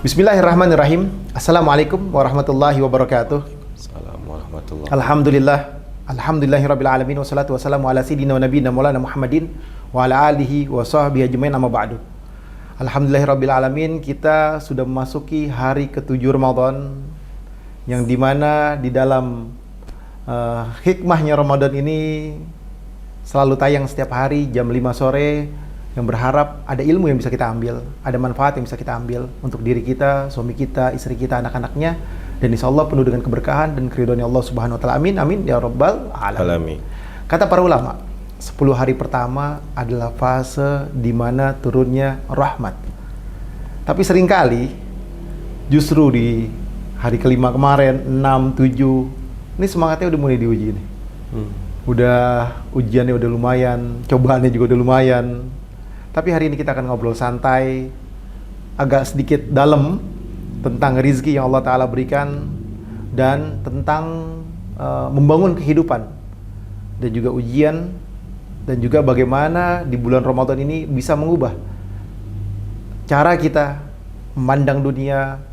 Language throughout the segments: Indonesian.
Bismillahirrahmanirrahim. Assalamualaikum warahmatullahi wabarakatuh. Assalamualaikum warahmatullahi. Alhamdulillahirabbil alamin wassalatu wassalamu ala sayyidina wa nabiyina maulana Muhammadin wa ala alihi wa sahbihi ajmain amma ba'du. Alhamdulillahirabbil alamin, kita sudah memasuki hari ke-7 Ramadan, yang dimana di dalam hikmahnya Ramadan ini selalu tayang setiap hari jam 5 sore, yang berharap ada ilmu yang bisa kita ambil, ada manfaat yang bisa kita ambil untuk diri kita, suami kita, istri kita, anak-anaknya, dan insya Allah penuh dengan keberkahan dan keridhaan Allah Subhanahu Wa Taala. Amin, amin ya Rabbal Alamin. Kata para ulama, 10 hari pertama adalah fase di mana turunnya rahmat. Tapi seringkali justru di hari kelima kemarin, 6, 7, ini semangatnya udah mulai diuji nih. Udah ujiannya udah lumayan, cobaannya juga udah lumayan. Tapi hari ini kita akan ngobrol santai, agak sedikit dalam tentang rizki yang Allah Ta'ala berikan, dan tentang membangun kehidupan, dan juga ujian, dan juga bagaimana di bulan Ramadan ini bisa mengubah cara kita memandang dunia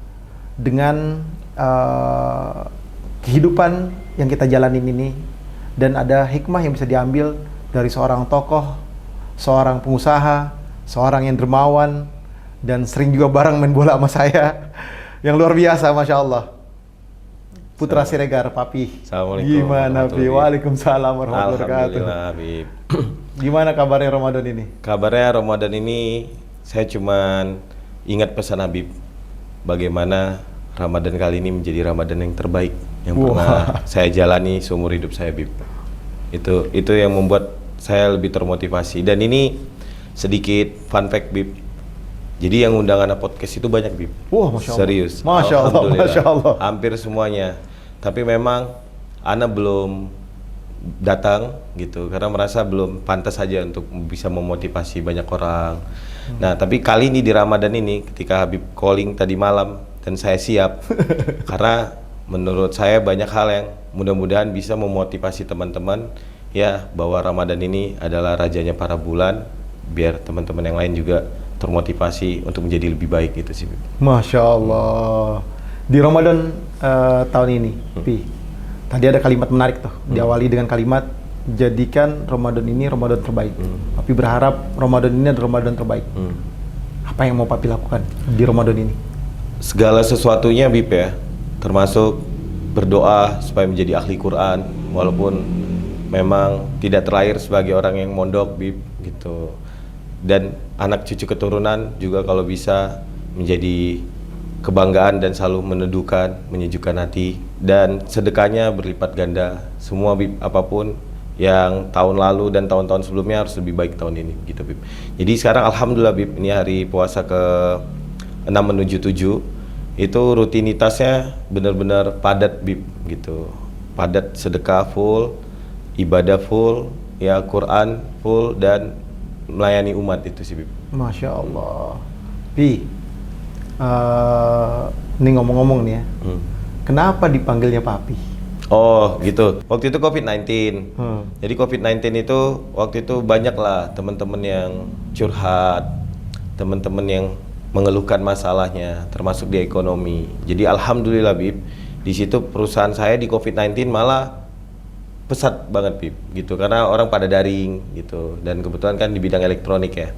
dengan kehidupan yang kita jalanin ini. Dan ada hikmah yang bisa diambil dari seorang tokoh, seorang pengusaha, seorang yang dermawan, dan sering juga bareng main bola sama saya, yang luar biasa, Masya Allah. Putra Siregar, Papi. Assalamualaikum. Gimana, Pi? Waalaikumsalam warahmatullahi wabarakatuh. Alhamdulillah, Habib. Gimana kabarnya Ramadan ini? Kabarnya Ramadan ini, saya cuman ingat pesan Habib, bagaimana Ramadan kali ini menjadi Ramadan yang terbaik yang pernah saya jalani seumur hidup saya, Habib. Itu yang membuat saya lebih termotivasi. Dan ini sedikit fun fact, Bib. Jadi yang undang anak podcast itu banyak, Bib. Wah, Masya Allah. Serius. Masya Allah, Masya Allah. Hampir semuanya. Tapi memang Ana belum datang gitu, karena merasa belum pantas saja untuk bisa memotivasi banyak orang. Nah, tapi kali ini di Ramadan ini, ketika Habib calling tadi malam, dan saya siap, karena menurut saya banyak hal yang mudah-mudahan bisa memotivasi teman-teman, ya, bahwa Ramadan ini adalah rajanya para bulan, biar teman-teman yang lain juga termotivasi untuk menjadi lebih baik gitu sih. Masya Allah. Di Ramadan tahun ini, Pi, tadi ada kalimat menarik tuh, diawali dengan kalimat, jadikan Ramadan ini Ramadan terbaik. Papi berharap Ramadan ini adalah Ramadan terbaik. Apa yang mau Papi lakukan di Ramadan ini? Segala sesuatunya, Bib, ya, termasuk berdoa supaya menjadi ahli Quran, walaupun memang tidak terlahir sebagai orang yang mondok, Bib, gitu. Dan anak cucu keturunan juga kalau bisa menjadi kebanggaan dan selalu meneduhkan, menyejukkan hati, dan sedekahnya berlipat ganda. Semua, Bib, apapun yang tahun lalu dan tahun-tahun sebelumnya harus lebih baik tahun ini, gitu, Bib. Jadi sekarang alhamdulillah, Bib, ini hari puasa ke 6 menuju 7, itu rutinitasnya benar-benar padat, Bib, gitu. Padat, sedekah full, ibadah full, ya, Quran full, dan melayani umat itu sih, Bib. Masya Allah. Pi, ini ngomong-ngomong nih ya, kenapa dipanggilnya Papi? Oh gitu, waktu itu COVID-19. Jadi COVID-19 itu waktu itu banyak lah teman-teman yang curhat, teman-teman yang mengeluhkan masalahnya, termasuk di ekonomi. Jadi alhamdulillah, Bib, di situ perusahaan saya di COVID-19 malah pesat banget, Bib, gitu, karena orang pada daring gitu, dan kebetulan kan di bidang elektronik ya.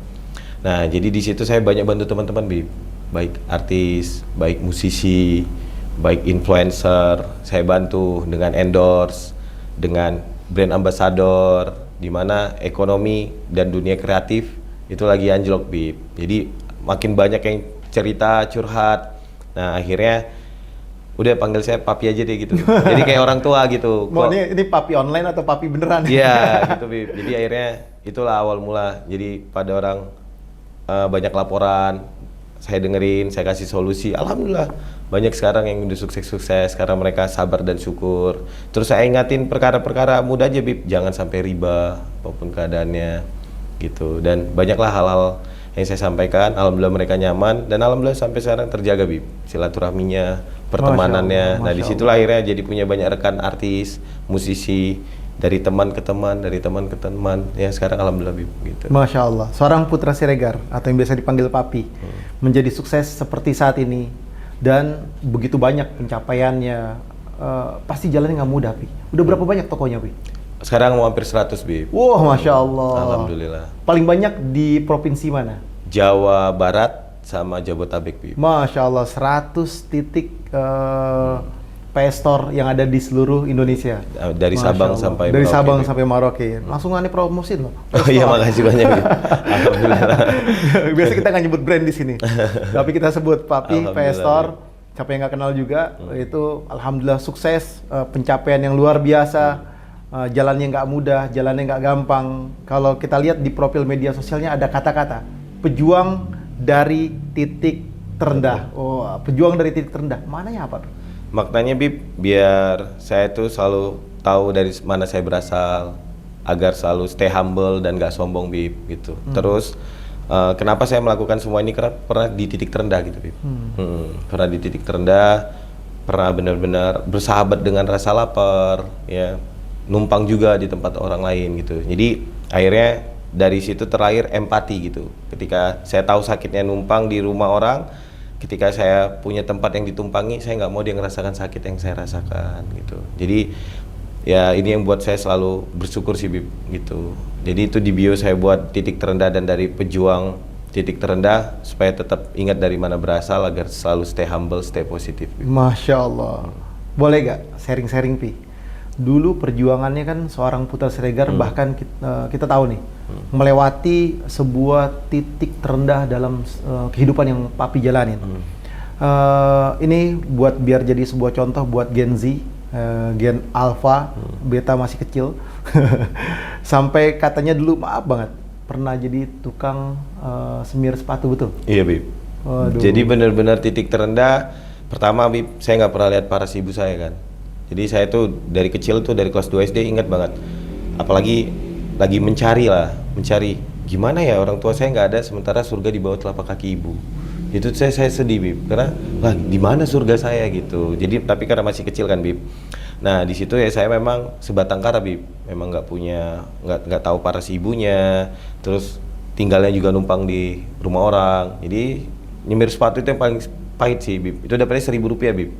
Nah, jadi di situ saya banyak bantu teman-teman, Bib, baik artis, baik musisi, baik influencer, saya bantu dengan endorse, dengan brand ambassador, di mana ekonomi dan dunia kreatif itu lagi anjlok, Bib. Jadi makin banyak yang cerita, curhat. Nah, akhirnya udah panggil saya Papi aja deh gitu. Jadi kayak orang tua gitu. Mau ini Papi online atau Papi beneran? Iya, gitu, Bib. Jadi akhirnya itulah awal mula. Jadi pada orang banyak laporan, saya dengerin, saya kasih solusi. Alhamdulillah banyak sekarang yang udah sukses-sukses karena mereka sabar dan syukur. Terus saya ingatin perkara-perkara mudah aja, Bib. Jangan sampai riba apapun keadaannya gitu. Dan banyaklah hal-hal yang saya sampaikan. Alhamdulillah mereka nyaman, dan alhamdulillah sampai sekarang terjaga, Bib, silaturahminya, pertemanannya. Nah, disitulah akhirnya jadi punya banyak rekan artis, musisi, dari teman ke teman, dari teman ke teman. Ya sekarang alhamdulillah, Bib, gitu. Masya Allah, seorang putra Siregar atau yang biasa dipanggil Papi menjadi sukses seperti saat ini dan begitu banyak pencapaiannya. Pasti jalannya nggak mudah, Pi. Udah berapa banyak tokonya, Pi? Sekarang mau hampir 100, Bib. Wah, Masya Allah. Alhamdulillah. Paling banyak di provinsi mana? Jawa Barat sama Jabotabek, Bib. Masya Allah, 100 titik PS Store yang ada di seluruh Indonesia. Dari Masya Sabang Allah. sampai Dari Merauke, Sabang Bib. sampai Merauke. Langsung aneh promosin loh. Oh iya, makasih banyak, Bib. Alhamdulillah. Biasa kita nggak nyebut brand di sini, tapi kita sebut Papi Alhamdulillah, PS Store. Siapa yang nggak kenal juga, itu alhamdulillah sukses, pencapaian yang luar biasa, jalannya nggak mudah, jalannya nggak gampang. Kalau kita lihat di profil media sosialnya ada kata-kata pejuang dari titik terendah. Oh, pejuang dari titik terendah. Mananya apa? Maknanya, Bib, biar saya tuh selalu tahu dari mana saya berasal, agar selalu stay humble dan gak sombong, Bib, gitu. Terus kenapa saya melakukan semua ini, karena pernah di titik terendah gitu, Bib. Pernah di titik terendah, pernah benar-benar bersahabat dengan rasa lapar, ya, numpang juga di tempat orang lain gitu. Jadi akhirnya dari situ terlahir empati gitu. Ketika saya tahu sakitnya numpang di rumah orang, ketika saya punya tempat yang ditumpangi, saya nggak mau dia ngerasakan sakit yang saya rasakan gitu. Jadi ya ini yang buat saya selalu bersyukur sih, Bib, gitu. Jadi itu di bio saya buat titik terendah, dan dari pejuang titik terendah supaya tetap ingat dari mana berasal agar selalu stay humble, stay positif, Bib. Masya Allah. Boleh gak sharing-sharing, Pi? Dulu perjuangannya kan seorang Putra Siregar, bahkan kita tahu nih, melewati sebuah titik terendah dalam kehidupan yang Papi jalanin. Ini buat biar jadi sebuah contoh buat Gen Z, Gen Alpha, Beta masih kecil. Sampai katanya dulu, maaf banget, pernah jadi tukang semir sepatu, betul? Iya, Bib. Waduh. Jadi benar-benar titik terendah. Pertama, Bib, saya nggak pernah lihat paras ibu saya kan. Jadi saya tuh dari kecil tuh, dari kelas 2 SD ingat banget. Apalagi lagi mencari gimana ya orang tua saya nggak ada, sementara surga di bawah telapak kaki ibu. Itu saya sedih, Bib, karena lah di mana surga saya gitu. Jadi tapi karena masih kecil kan, Bib. Nah di situ ya saya memang sebatang kara, Bib. Memang nggak tahu paras ibunya. Terus tinggalnya juga numpang di rumah orang. Jadi nyemir sepatu itu yang paling pahit sih, Bib. Itu dapatnya Rp1.000, Bib.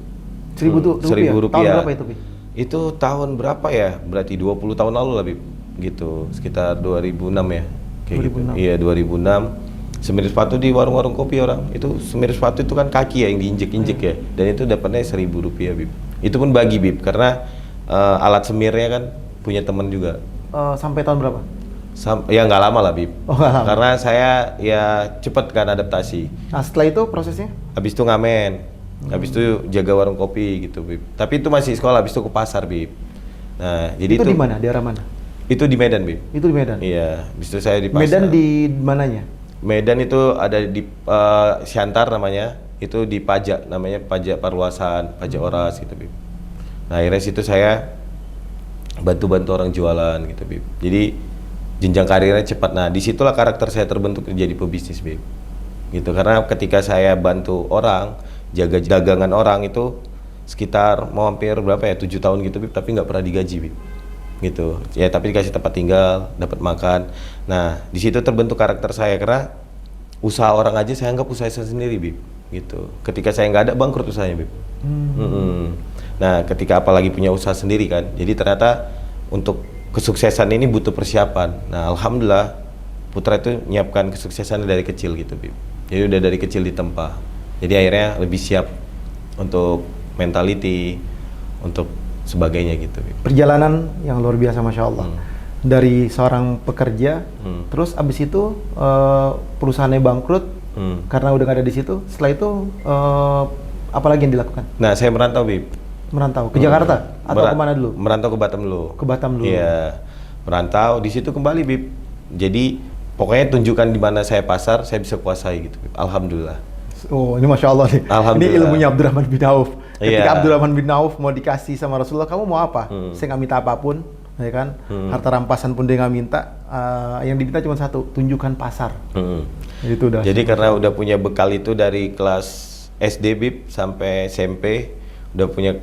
Rp1.000? Tahun berapa itu, Pi? Itu tahun berapa ya? Berarti 20 tahun lalu lah, Bib. Gitu, sekitar 2006 ya. Kayak 2006. gitu. Iya, 2006. Semir sepatu di warung-warung kopi orang. Itu semir sepatu itu kan kaki ya yang diinjek-injek ya. Dan itu dapatnya Rp1.000, Bib. Itu pun bagi, Bib, karena alat semirnya kan punya teman juga. Sampai tahun berapa? Ya nggak lama lah, Bib. Oh, nggak lama. Karena saya ya cepet kan adaptasi. Nah setelah itu prosesnya? Habis itu ngamen. Habis itu jaga warung kopi gitu, Bib. Tapi itu masih sekolah, habis itu ke pasar, Bib. Nah, jadi itu di mana? Daerah mana? Itu di Medan, Bib. Itu di Medan? Iya, habis itu saya di pasar. Medan di mananya? Medan itu ada di Siantar namanya. Itu di pajak, namanya pajak Parluasan, pajak Oras gitu, Bib. Nah, akhirnya situ saya bantu-bantu orang jualan gitu, Bib. Jadi jenjang karirnya cepat. Nah, disitulah karakter saya terbentuk menjadi pebisnis, Bib. Gitu, karena ketika saya bantu orang, jaga dagangan orang itu sekitar mau hampir berapa ya, 7 tahun gitu, Bib, tapi nggak pernah digaji, Bib. Gitu ya, tapi dikasih tempat tinggal, dapat makan. Nah di situ terbentuk karakter saya, karena usaha orang aja saya anggap usaha saya sendiri, Bib. Gitu, ketika saya nggak ada, bangkrut usahanya, Bib. Nah ketika apalagi punya usaha sendiri kan, jadi ternyata untuk kesuksesan ini butuh persiapan. Nah alhamdulillah Putra itu nyiapkan kesuksesannya dari kecil gitu, Bib. Jadi udah dari kecil ditempa. Jadi akhirnya lebih siap untuk mentality, untuk sebagainya gitu, Bib. Perjalanan yang luar biasa, Masya Allah. Dari seorang pekerja, terus abis itu perusahaannya bangkrut karena udah gak ada di situ. Setelah itu apa lagi yang dilakukan? Nah saya merantau, Bib. Merantau ke Jakarta atau kemana dulu? Merantau ke Batam dulu. Ke Batam dulu. Iya, merantau di situ kembali, Bib. Jadi pokoknya tunjukkan di mana saya pasar, saya bisa kuasai gitu, Bib. Alhamdulillah. Oh, ini Masya Allah nih. Ini ilmunya Abdurrahman bin Auf. Ketika Abdurrahman bin Auf mau dikasih sama Rasulullah, kamu mau apa? Saya nggak minta apapun, ya kan? Harta rampasan pun dia nggak minta. Yang diminta cuma satu, tunjukkan pasar. Itu udah. Jadi karena udah punya bekal itu dari kelas SD, Bib, sampai SMP, udah punya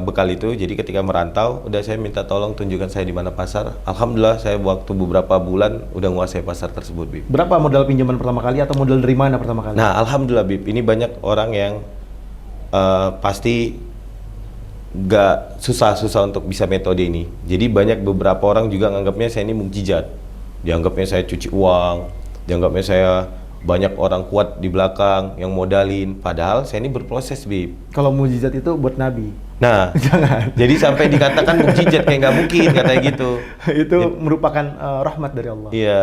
bekal itu. Jadi ketika merantau, udah saya minta tolong tunjukkan saya di mana pasar. Alhamdulillah saya waktu beberapa bulan udah menguasai pasar tersebut, Bib. Berapa modal pinjaman pertama kali atau modal dari mana pertama kali? Nah alhamdulillah, Bib, ini banyak orang yang pasti nggak susah untuk bisa metode ini. Jadi banyak beberapa orang juga nganggapnya saya ini mukjizat. Dianggapnya saya cuci uang, dianggapnya saya banyak orang kuat di belakang yang modalin. Padahal saya ini berproses, Bib. Kalau mukjizat itu buat Nabi. Nah, Jangan. jadi sampai dikatakan mukjizat kayak nggak mungkin katanya gitu. Itu merupakan rahmat dari Allah. Iya,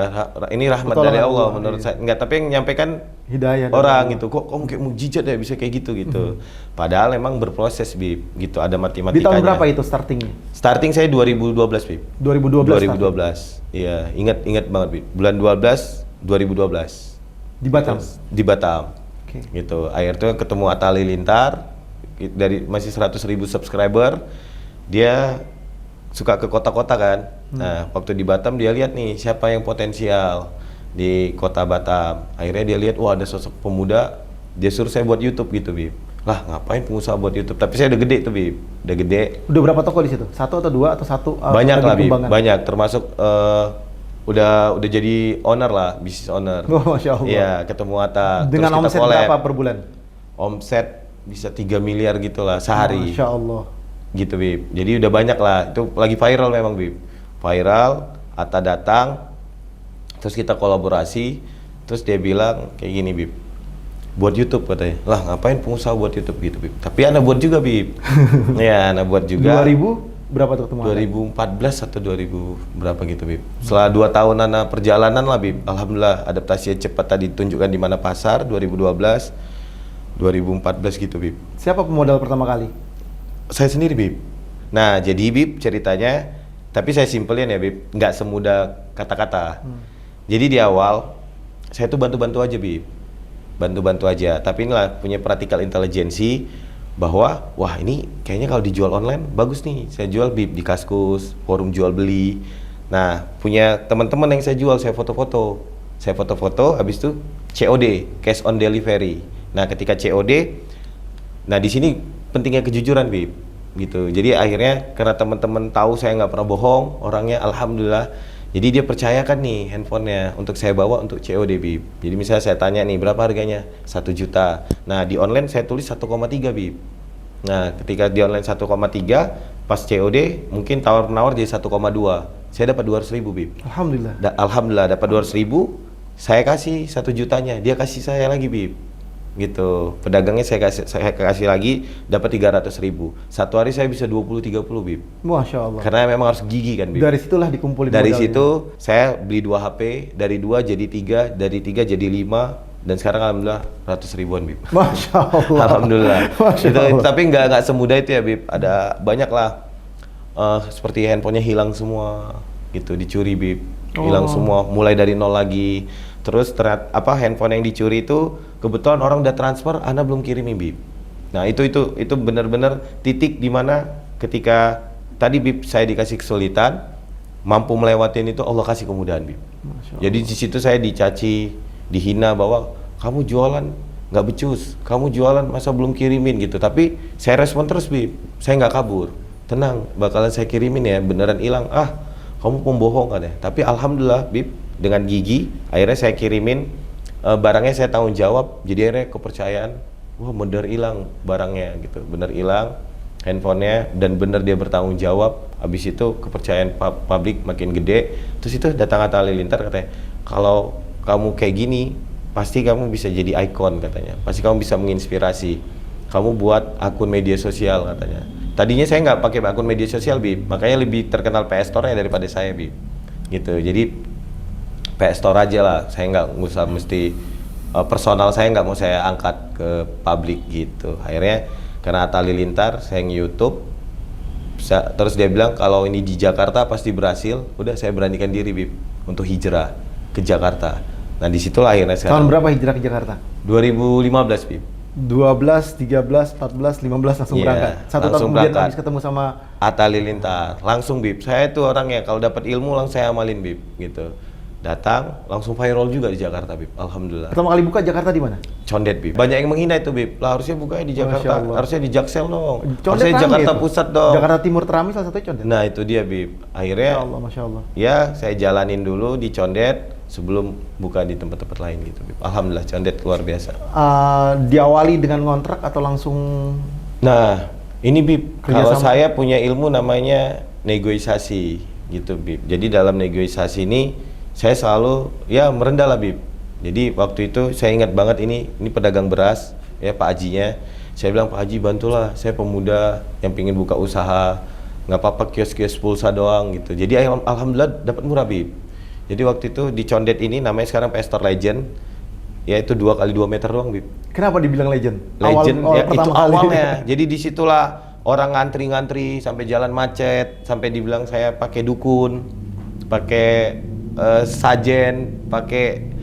ini rahmat Pertolongan dari Allah Allah, menurut iya. saya. Enggak, tapi yang nyampaikan Hidayah dari orang Allah. gitu. Kok kayak mukjizat ya bisa kayak gitu. Padahal emang berproses, Bib. Gitu, ada matematikanya. Di tahun berapa itu startingnya? Starting saya 2012, Bib. 2012. 2012. Iya, ingat banget, Bib. Bulan 12 2012. Di Batam. Di Batam. Oke. Gitu. Akhirnya ketemu Atta Halilintar dari masih 100.000 subscriber. Dia suka ke kota-kota kan. Nah, waktu di Batam dia lihat nih siapa yang potensial di kota Batam. Akhirnya dia lihat, wah ada sosok pemuda, dia suruh saya buat YouTube gitu, Bib. Lah, ngapain pengusaha buat YouTube? Tapi saya udah gede tuh, Bib. Udah gede. Udah berapa toko di situ? Satu atau dua atau satu? Banyak lagi lah, Bib. pengembangan? Banyak, termasuk udah jadi owner lah, bisnis owner. Oh, Masya Allah. Iya, ketemu Atta. Dengan Terus kita omset collab. berapa per bulan? Omset bisa 3 miliar gitu lah sehari. Masya Allah. Gitu, Bib. Jadi udah banyak lah. Itu lagi viral memang, Bib. Viral, Atta datang, terus kita kolaborasi, terus dia bilang kayak gini, Bib. Buat YouTube katanya. Lah, ngapain pengusaha buat YouTube gitu, Bib. Tapi Ana buat juga, Bib. Ya, Ana buat juga. 2000 berapa tuh ketemu? 2014 atau 2000 berapa gitu, Bib. Setelah 2 tahun Ana perjalanan lah, Bib. Alhamdulillah adaptasinya cepat tadi ditunjukkan di mana pasar 2012, 2014 gitu, Bib. Siapa pemodal pertama kali? Saya sendiri, Bib. Nah, jadi Bib ceritanya, tapi saya simpelin ya, Bib, nggak semudah kata-kata. Jadi di awal saya tuh bantu-bantu aja, Bib. Bantu-bantu aja. Tapi inilah punya practical intelligency bahwa wah ini kayaknya kalau dijual online bagus nih. Saya jual, Bib, di Kaskus, forum jual beli. Nah, punya teman-teman yang saya jual, saya foto-foto. Saya foto-foto, habis itu COD, cash on delivery. Nah, ketika COD, nah di sini pentingnya kejujuran, Bib, gitu. Jadi akhirnya karena teman-teman tahu saya nggak pernah bohong orangnya, alhamdulillah. Jadi dia percayakan nih handphonenya untuk saya bawa untuk COD, Bib. Jadi misalnya saya tanya nih berapa harganya, 1 juta. Nah di online saya tulis 1,3, Bib. Nah ketika di online 1,3, pas COD mungkin tawar-menawar jadi 1,2. Saya dapat 200.000, Bib. Alhamdulillah. Alhamdulillah dapat 200.000. Saya kasih 1 jutanya, dia kasih saya lagi, Bib. Gitu, pedagangnya saya kasih lagi, dapat 300.000. Satu hari saya bisa 20-30, Bib. Masya Allah. Karena memang harus gigi kan, Bib. Dari situlah dikumpulin Dari modalnya. situ saya beli 2 HP, dari 2 jadi 3, dari 3 jadi 5, dan sekarang alhamdulillah ratus ribuan, Bib. Masya Allah. Alhamdulillah. Masya Itu, Allah. tapi nggak semudah itu ya, Bib. Ada banyak lah, seperti handphonenya hilang semua, gitu, dicuri, Bib. Hilang semua, mulai dari nol lagi. Terus handphone yang dicuri itu kebetulan orang udah transfer, Ana belum kirimin, Bib. Nah itu benar-benar titik dimana ketika tadi, Bib, saya dikasih kesulitan, mampu melewatin itu Allah kasih kemudahan, Bib. Jadi di situ saya dicaci, dihina bahwa kamu jualan nggak becus, kamu jualan masa belum kirimin gitu. Tapi saya respon terus, Bib. Saya nggak kabur, tenang, bakalan saya kirimin ya, beneran hilang. Ah, kamu pembohong kan ya. Tapi alhamdulillah, Bib, dengan gigi akhirnya saya kirimin barangnya, saya tanggung jawab. Jadi akhirnya kepercayaan, wah bener hilang barangnya gitu, bener hilang handphonenya, dan bener dia bertanggung jawab. Habis itu kepercayaan publik makin gede. Terus itu datang Atta Halilintar katanya, kalau kamu kayak gini pasti kamu bisa jadi ikon katanya, pasti kamu bisa menginspirasi, kamu buat akun media sosial katanya. Tadinya saya nggak pakai akun media sosial, Bib, makanya lebih terkenal PS Store-nya daripada saya, Bib, gitu. Jadi PS Store aja lah, saya nggak usah mesti personal, saya nggak mau saya angkat ke publik gitu. Akhirnya karena Atta Halilintar saya nge-YouTube, terus dia bilang kalau ini di Jakarta pasti berhasil. Udah saya beranikan diri, Bib, untuk hijrah ke Jakarta. Nah disitulah akhirnya sekarang. Tahun berapa hijrah ke Jakarta? 2015, Bib. 12, 13, 14, 15 langsung Iya, berangkat. Satu tahun langsung kemudian berangkat. habis ketemu sama Atta Halilintar, langsung, Bib. Saya tuh orangnya kalau dapat ilmu langsung saya amalin, Bib, gitu. Datang langsung viral juga di Jakarta, Bib. Alhamdulillah. pertama kali buka Jakarta di mana? Condet, Bib. Banyak yang menghina itu, Bib. Lah harusnya bukanya di Masya Jakarta, Allah. harusnya di Jaksel dong. Condet Harusnya di rame Jakarta itu. Pusat dong. Jakarta Timur teramai salah satunya Condet. Nah itu dia, Bib. Akhirnya Masya Allah, Masya Allah. ya saya jalanin dulu di Condet sebelum buka di tempat-tempat lain gitu, Bib. Alhamdulillah condet luar biasa. Diawali dengan kontrak atau langsung? Nah, ini Bib, kalau Kerjasama? saya punya ilmu namanya negosiasi gitu, Bib. Jadi dalam negosiasi ini saya selalu ya merendah lah, Bib. Jadi waktu itu saya ingat banget ini pedagang beras ya, Pak Hajinya. Saya bilang, Pak Haji bantulah, saya pemuda yang pengen buka usaha, nggak apa-apa kios-kios pulsa doang gitu. Jadi alhamdulillah dapat murah, Bib. Jadi waktu itu di Condet ini namanya sekarang Pastor Legend, ya itu 2 kali 2 meter doang, Bib. Kenapa dibilang legend? Legend awal ya itu pertama kali. awalnya. Jadi disitulah orang ngantri-ngantri sampai jalan macet, sampai dibilang saya pakai dukun, pakai sajen, pakai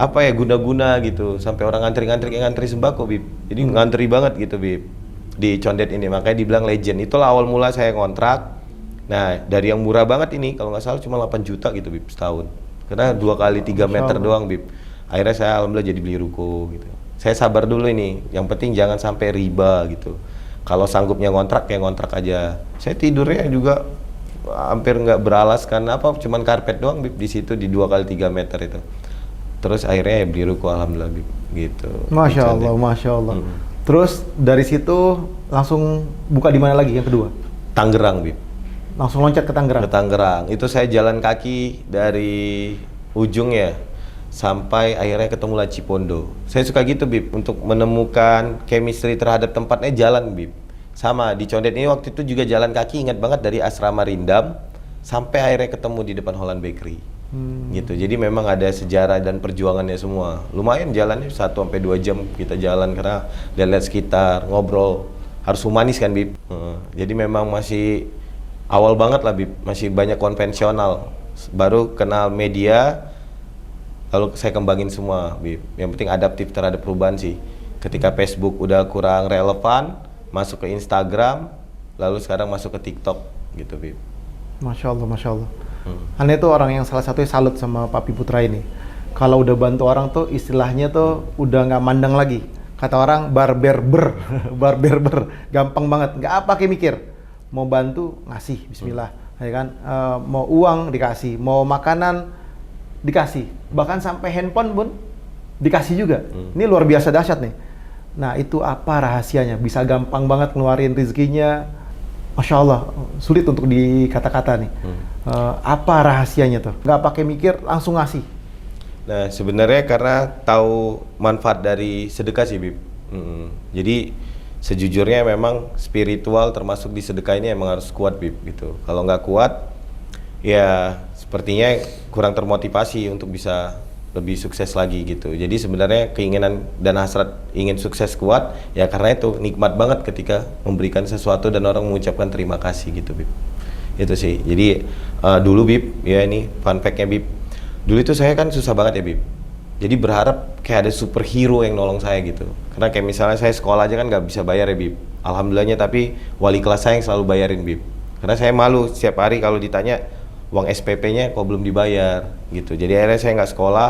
apa ya, guna-guna gitu, sampai orang ngantri-ngantri kayak ngantri sembako, Bib. Jadi ngantri banget gitu, Bib, di Condet ini, makanya dibilang legend. Itulah awal mula saya kontrak. Nah, dari yang murah banget ini, kalau nggak salah cuma 8 juta gitu, Bib, setahun. Karena 2 kali 3 meter doang, Bib. Akhirnya saya alhamdulillah jadi beli ruko gitu. Saya sabar dulu ini, yang penting jangan sampai riba gitu. Kalau sanggupnya ngontrak, ya ngontrak aja. Saya tidurnya juga hampir nggak beralas, karena apa, cuman karpet doang, Bib, di situ di 2 kali 3 meter itu. Terus akhirnya ya beli ruko alhamdulillah, Bib, gitu. Masya Allah, Masya Allah. Terus dari situ langsung buka di mana lagi yang kedua? Tangerang, Bib. Langsung loncat ke Tangerang? Ke Tangerang. Itu saya jalan kaki dari ujung ya, sampai akhirnya ketemu lah Cipondo. Saya suka gitu, Bib, untuk menemukan chemistry terhadap tempatnya, jalan, Bib. Sama, di Condet ini waktu itu juga jalan kaki, ingat banget, dari Asrama Rindam sampai akhirnya ketemu di depan Holland Bakery. Gitu. Jadi memang ada sejarah dan perjuangannya semua. Lumayan jalannya 1-2 jam kita jalan, karena lihat-lihat sekitar, ngobrol. Harus humanis kan, Bib. Jadi memang masih awal banget lah, Bib. Masih banyak konvensional. Baru kenal media, lalu saya kembangin semua, Bib. Yang penting adaptif terhadap perubahan sih. Ketika Facebook udah kurang relevan, masuk ke Instagram, lalu sekarang masuk ke TikTok gitu, Bib. Masya Allah, Masya Allah. Anda itu orang yang salah satunya salut sama Papi Putra ini. Kalau udah bantu orang tuh istilahnya tuh udah nggak mandang lagi. Kata orang barberber, barberber, gampang banget, nggak pakai mikir. Mau bantu ngasih, Bismillah, ya kan? Mau uang dikasih, mau makanan dikasih, bahkan sampai handphone pun dikasih juga. Ini luar biasa dahsyat nih. Nah, itu apa rahasianya? Bisa gampang banget ngeluarin rezekinya. Masya Allah, sulit untuk dikata-kata nih. Apa rahasianya tuh? Nggak pakai mikir, langsung ngasih. Nah, sebenarnya karena tahu manfaat dari sedekah sih, Bib. Jadi sejujurnya memang spiritual termasuk di sedekah ini emang harus kuat, Bib, gitu. Kalau nggak kuat, ya sepertinya kurang termotivasi untuk bisa lebih sukses lagi gitu. Jadi sebenarnya keinginan dan hasrat ingin sukses kuat, ya karena itu nikmat banget ketika memberikan sesuatu dan orang mengucapkan terima kasih gitu, Bib. Itu sih. Jadi dulu, Bib, ya ini fun fact-nya, Bib. Dulu itu saya kan susah banget ya, Bib. Jadi berharap kayak ada superhero yang nolong saya gitu. Karena kayak misalnya saya sekolah aja kan nggak bisa bayar ya, Bib. Alhamdulillahnya tapi wali kelas saya yang selalu bayarin, Bib. Karena saya malu setiap hari kalau ditanya uang SPP-nya kok belum dibayar gitu. Jadi akhirnya saya nggak sekolah,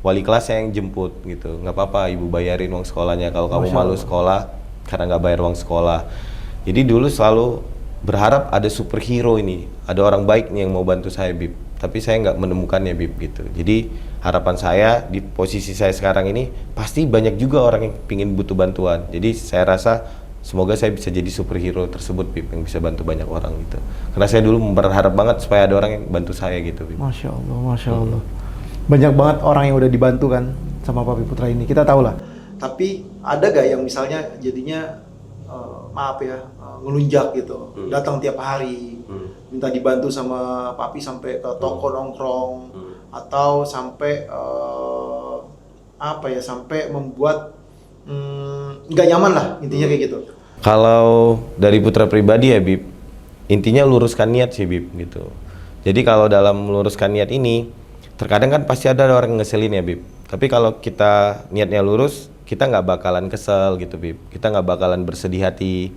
wali kelas saya yang jemput gitu. Nggak apa-apa, ibu bayarin uang sekolahnya kalau kamu malu sekolah karena nggak bayar uang sekolah. Jadi dulu selalu berharap ada superhero ini, ada orang baik nih yang mau bantu saya, Bib. Tapi saya nggak menemukannya, Bib, gitu. Jadi harapan saya di posisi saya sekarang ini pasti banyak juga orang yang pingin butuh bantuan. Jadi saya rasa semoga saya bisa jadi superhero tersebut, Bib, yang bisa bantu banyak orang gitu. Karena saya dulu berharap banget supaya ada orang yang bantu saya gitu, Bib. Masya Allah, Masya Allah. Banyak banget orang yang udah dibantu kan sama Papi Putra ini, kita tahu lah. Tapi ada gak yang misalnya jadinya maaf ya, ngelunjak gitu, datang tiap hari, minta dibantu sama Papi sampai ke toko nongkrong, atau sampai apa ya, sampai membuat nggak nyaman lah, intinya kayak gitu. Kalau dari Putra pribadi ya, Bib, intinya luruskan niat sih, Bib, gitu. Jadi kalau dalam meluruskan niat ini, terkadang kan pasti ada orang ngeselin ya, Bib. Tapi kalau kita niatnya lurus, kita nggak bakalan kesel gitu, Bib. Kita nggak bakalan bersedih hati.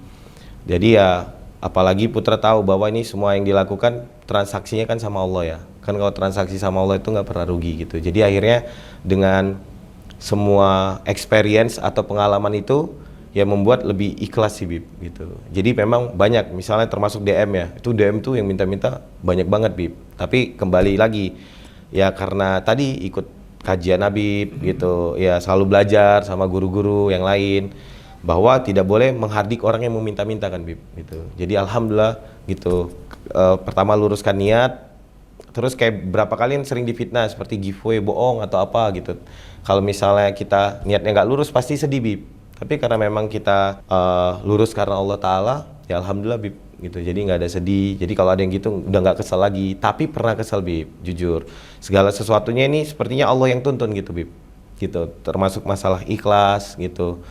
Jadi ya, apalagi Putra tahu bahwa ini semua yang dilakukan transaksinya kan sama Allah ya. Kan kalau transaksi sama Allah itu nggak pernah rugi gitu. Jadi akhirnya dengan semua experience atau pengalaman itu ya membuat lebih ikhlas sih, Bib, gitu. Jadi memang banyak, misalnya termasuk DM ya. Itu DM tuh yang minta-minta banyak banget, Bib. Tapi kembali lagi, ya karena tadi ikut kajian Habib gitu, ya selalu belajar sama guru-guru yang lain bahwa tidak boleh menghardik orang yang meminta-minta kan Bib gitu. Jadi alhamdulillah gitu, pertama luruskan niat, terus kayak berapa kali sering difitnah seperti giveaway bohong atau apa gitu. Kalau misalnya kita niatnya nggak lurus pasti sedih Bib, tapi karena memang kita lurus karena Allah Ta'ala, ya alhamdulillah Bib gitu. Jadi nggak ada sedih. Jadi kalau ada yang gitu udah nggak kesel lagi. Tapi pernah kesel Bib, jujur. Segala sesuatunya ini sepertinya Allah yang tuntun gitu Bib, gitu. Termasuk masalah ikhlas gitu.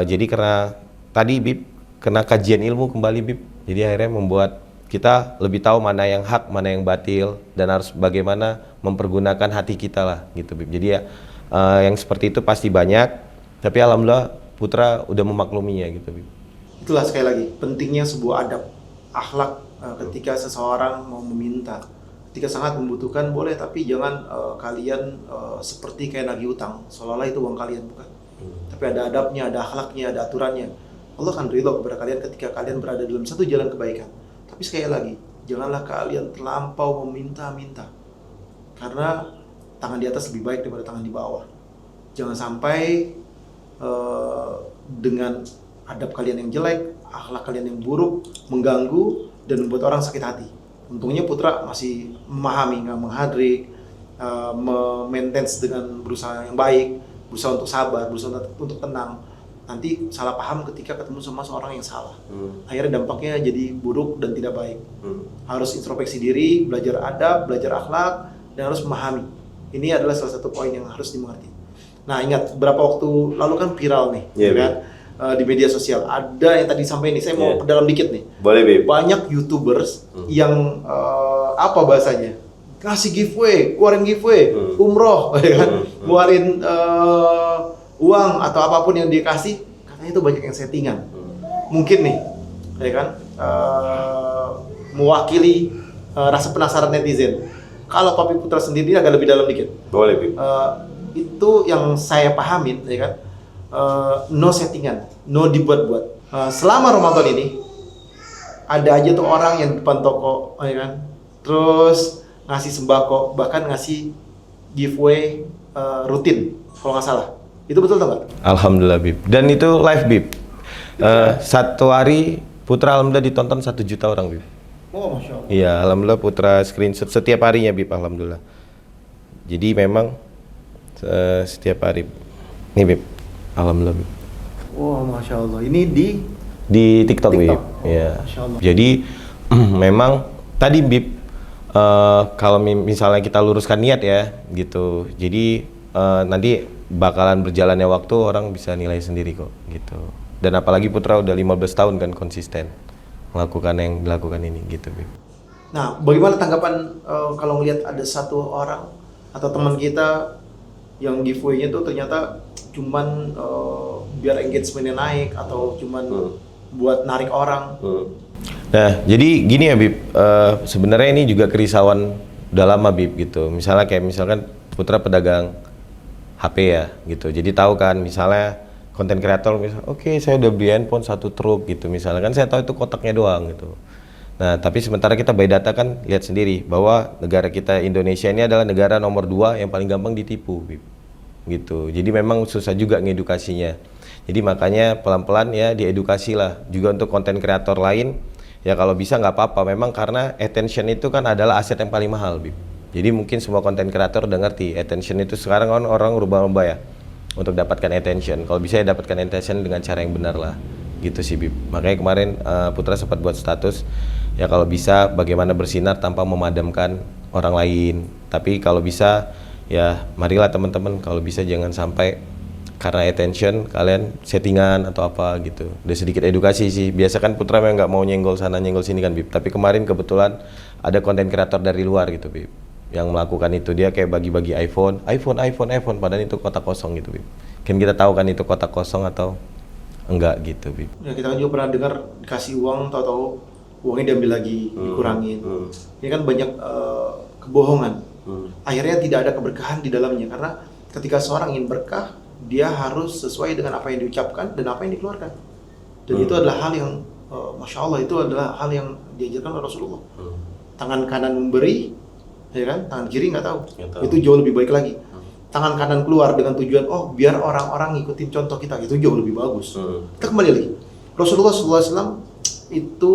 Jadi karena tadi Bib kena kajian ilmu kembali Bib, jadi akhirnya membuat kita lebih tahu mana yang hak, mana yang batil, dan harus bagaimana mempergunakan hati kita lah gitu Bib. Jadi ya yang seperti itu pasti banyak, tapi alhamdulillah Putra udah memakluminya gitu Bib. Itulah sekali lagi pentingnya sebuah adab akhlak ketika seseorang mau meminta. Ketika sangat membutuhkan boleh, tapi jangan kalian seperti kayak nagih utang, seolah-olah itu uang kalian, bukan. Tapi ada adabnya, ada akhlaknya, ada aturannya. Allah akan ridho kepada kalian ketika kalian berada dalam satu jalan kebaikan. Tapi sekali lagi, janganlah kalian terlampau meminta-minta, karena tangan di atas lebih baik daripada tangan di bawah. Jangan sampai dengan adab kalian yang jelek, akhlak kalian yang buruk, mengganggu dan membuat orang sakit hati. Untungnya Putra masih memahami, nggak menghadrik, memaintain dengan berusaha yang baik, berusaha untuk sabar, berusaha untuk tenang. Nanti salah paham ketika ketemu sama seorang yang salah. Akhirnya dampaknya jadi buruk dan tidak baik. Harus introspeksi diri, belajar adab, belajar akhlak, dan harus memahami. Ini adalah salah satu poin yang harus dimengerti. Nah, ingat beberapa waktu lalu kan viral nih, kan? Di media sosial. Ada yang tadi sampai ini, saya mau perdalam dikit nih. Boleh Bib. Banyak YouTubers yang apa bahasanya? Kasih giveaway, keluarin giveaway, umroh, ya kan? Keluarin uang atau apapun yang dia kasih, katanya itu banyak yang settingan. Mungkin nih, ya kan? Mewakili rasa penasaran netizen. Kalau Papi Putra sendiri agak lebih dalam dikit. Boleh Bib. Itu yang saya pahamin, ya kan? No settingan, no dibuat-buat. Selama Ramadan ini ada aja tuh orang yang depan toko, ya kan? Terus ngasih sembako, bahkan ngasih giveaway rutin, kalau nggak salah. Itu betul atau nggak? Alhamdulillah Bib. Dan itu live Bib. Satu hari Putra alhamdulillah ditonton 1 juta orang Bib. Oh, Masya Allah. Iya, alhamdulillah Putra screenshot setiap harinya Bib, alhamdulillah. Jadi memang setiap hari. Nih Bib, alhamdulillah Bib. Oh, Masya Allah. Ini di TikTok Bib. Iya. Masya Allah. Jadi memang tadi Bib, kalau misalnya kita luruskan niat ya gitu. Jadi nanti bakalan berjalannya waktu, orang bisa nilai sendiri kok gitu. Dan apalagi Putra udah 15 tahun kan konsisten melakukan yang dilakukan ini gitu Bib. Nah, bagaimana tanggapan kalau ngelihat ada satu orang atau teman kita yang giveaway-nya tuh ternyata cuman biar engagementnya naik atau cuman buat narik orang. Nah, jadi gini ya Bib, sebenarnya ini juga kerisauan udah lama Bib gitu. Misalnya kayak misalkan Putra pedagang HP ya gitu. Jadi tahu kan misalnya konten kreator misalnya, oke, saya udah beli handphone 1 truk gitu misalnya kan, saya tahu itu kotaknya doang gitu. Nah, tapi sementara kita by data kan lihat sendiri bahwa negara kita Indonesia ini adalah negara nomor 2 yang paling gampang ditipu Bib. Gitu. Jadi memang susah juga ngedukasinya. Jadi makanya pelan-pelan ya diedukasi lah juga untuk konten kreator lain. Ya kalau bisa nggak apa-apa, memang karena attention itu kan adalah aset yang paling mahal Bib. Jadi mungkin semua konten kreator udah ngerti attention itu sekarang kan orang rubah-rubah ya untuk dapatkan attention. Kalau bisa ya dapatkan attention dengan cara yang benar lah gitu sih Bib. Makanya kemarin Putra sempat buat status ya kalau bisa bagaimana bersinar tanpa memadamkan orang lain. Tapi kalau bisa ya marilah teman-teman, kalau bisa jangan sampai karena attention kalian settingan atau apa gitu. Udah sedikit edukasi sih. Biasa kan Putra memang nggak mau nyenggol sana nyenggol sini kan Bib. Tapi kemarin kebetulan ada konten kreator dari luar gitu Bib yang melakukan itu. Dia kayak bagi-bagi iPhone padahal itu kotak kosong gitu Bib. Kan kita tahu kan itu kotak kosong atau enggak gitu Bib. Ya, kita kan juga pernah dengar dikasih uang, tahu-tahu uangnya diambil lagi, dikurangin. Ini kan banyak kebohongan. Akhirnya tidak ada keberkahan di dalamnya, karena ketika seorang ingin berkah, dia harus sesuai dengan apa yang diucapkan dan apa yang dikeluarkan. Dan itu adalah hal yang Masya Allah, itu adalah hal yang diajarkan oleh Rasulullah. Tangan kanan memberi, ya kan? Tangan kiri nggak tahu. Nggak tahu. Itu jauh lebih baik lagi. Tangan kanan keluar dengan tujuan, oh biar orang-orang ngikutin contoh kita, itu jauh lebih bagus. Kita kembali lagi. Rasulullah SAW itu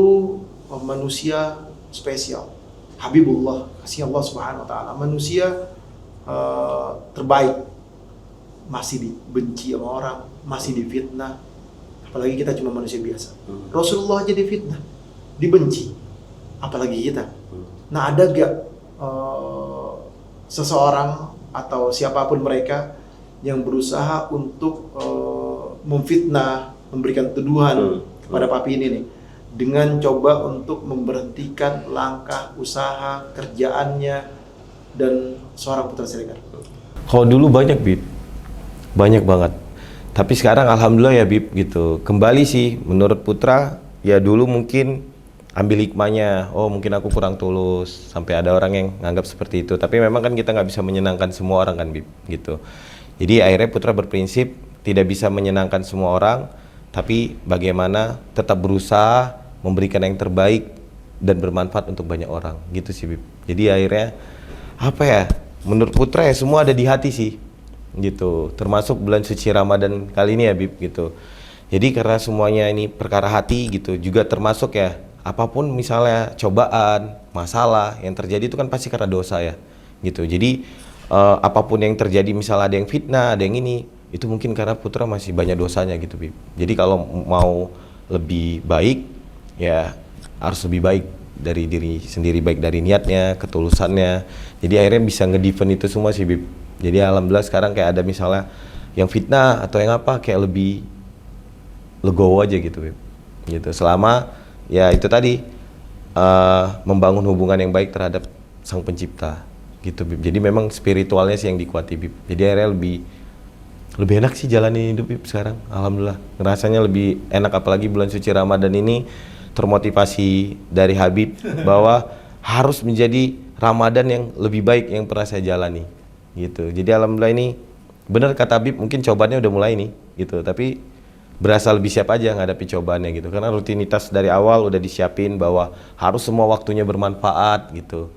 manusia spesial, Habibullah, kasih Allah Subhanahu Wa Taala, manusia terbaik, masih dibenci sama orang, masih difitnah, apalagi kita cuma manusia biasa. Rasulullah aja difitnah, dibenci, apalagi kita. Nah, ada gak seseorang atau siapapun mereka yang berusaha untuk memfitnah, memberikan tuduhan kepada papi ini nih, dengan coba untuk memberhentikan langkah usaha kerjaannya dan seorang Putra Siregar? Kalau dulu banyak, Bib, banyak banget. Tapi sekarang alhamdulillah ya, Bib, gitu. Kembali sih menurut Putra, ya dulu mungkin ambil hikmahnya, oh mungkin aku kurang tulus, sampai ada orang yang nganggap seperti itu. Tapi memang kan kita nggak bisa menyenangkan semua orang kan, Bib, gitu. Jadi akhirnya Putra berprinsip tidak bisa menyenangkan semua orang, tapi bagaimana tetap berusaha memberikan yang terbaik dan bermanfaat untuk banyak orang, gitu sih, Bib. Jadi akhirnya apa ya? Menurut Putra ya semua ada di hati sih, gitu. Termasuk bulan suci Ramadan kali ini ya, Bib, gitu. Jadi karena semuanya ini perkara hati gitu, juga termasuk ya apapun misalnya cobaan, masalah yang terjadi itu kan pasti karena dosa ya, gitu. Jadi apapun yang terjadi, misalnya ada yang fitnah, ada yang ini, itu mungkin karena Putra masih banyak dosanya gitu, Bib. Jadi kalau mau lebih baik, ya harus lebih baik dari diri sendiri, baik dari niatnya, ketulusannya. Jadi akhirnya bisa ngedefend itu semua sih, Bib. Jadi alhamdulillah sekarang kayak ada misalnya yang fitnah atau yang apa, kayak lebih legowo aja gitu, Bib. Gitu. Selama ya itu tadi membangun hubungan yang baik terhadap Sang Pencipta, gitu, Bib. Jadi memang spiritualnya sih yang dikuati, Bib. Jadi akhirnya lebih enak sih jalani hidup, Bib, sekarang. Alhamdulillah. Ngerasanya lebih enak, apalagi bulan suci Ramadan ini termotivasi dari Habib bahwa harus menjadi Ramadan yang lebih baik yang pernah saya jalani, gitu. Jadi alhamdulillah ini benar kata Habib, mungkin cobaannya udah mulai nih, gitu. Tapi berasa lebih siap aja ngadapi cobaannya gitu, karena rutinitas dari awal udah disiapin bahwa harus semua waktunya bermanfaat gitu.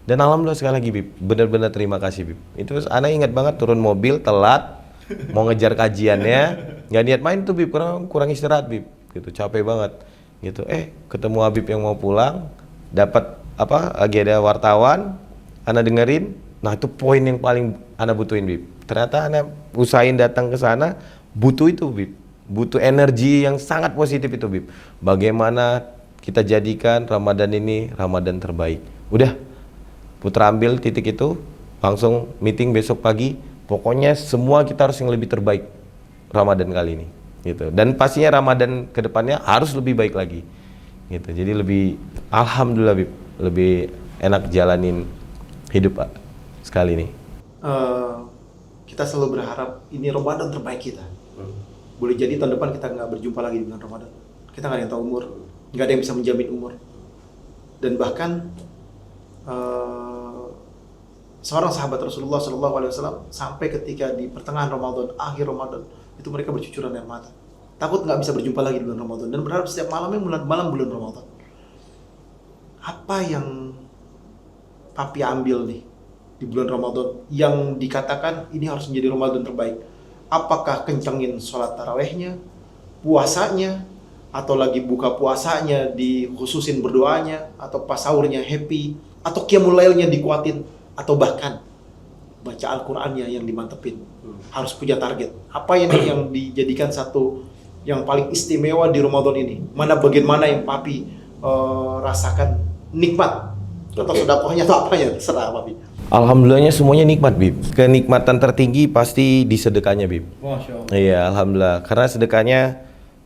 Dan alhamdulillah sekali lagi, Bib, benar-benar terima kasih, Bib. Itu Ana ingat banget turun mobil telat mau ngejar kajiannya, nggak niat main tuh, Bib, kurang istirahat, Bib, gitu, capek banget gitu. Ketemu Habib yang mau pulang, dapat apa, lagi ada wartawan, Ana dengerin. Nah itu poin yang paling Ana butuhin, Bib. Ternyata Ana usahain datang ke sana, butuh itu, Bib. Butuh energi yang sangat positif itu, Bib. Bagaimana kita jadikan Ramadan ini Ramadan terbaik. Udah, Putra ambil titik itu, langsung meeting besok pagi. Pokoknya semua kita harus yang lebih terbaik Ramadan kali ini, gitu. Dan pastinya Ramadan kedepannya harus lebih baik lagi, gitu. Jadi lebih, alhamdulillah, Bib, lebih enak jalanin hidup sekali ini. Kita selalu berharap ini Ramadan terbaik kita. Boleh jadi tahun depan kita nggak berjumpa lagi dengan Ramadan. Kita nggak ada yang tahu umur, nggak ada yang bisa menjamin umur. Dan bahkan seorang sahabat Rasulullah SAW sampai ketika di pertengahan Ramadan, akhir Ramadan, itu mereka bercucuran air mata. Takut nggak bisa berjumpa lagi di bulan Ramadan dan berharap setiap malamnya malam bulan Ramadan. Apa yang Papi ambil nih di bulan Ramadan yang dikatakan ini harus menjadi Ramadan terbaik? Apakah kencengin sholat tarawehnya, puasanya, atau lagi buka puasanya dikhususin berdoanya, atau pas sahurnya happy, atau qiyamul lailnya dikuatin, atau bahkan baca Al-Qur'annya yang dimantepin? Harus punya target. Apa yang dijadikan satu yang paling istimewa di Ramadan ini? Bagian mana yang Papi rasakan nikmat? Atau sedekahnya atau apanya? Terserah, Papi. Alhamdulillahnya semuanya nikmat, Bib. Kenikmatan tertinggi pasti di sedekahnya, Bib. Masya Allah. Iya, alhamdulillah. Karena sedekahnya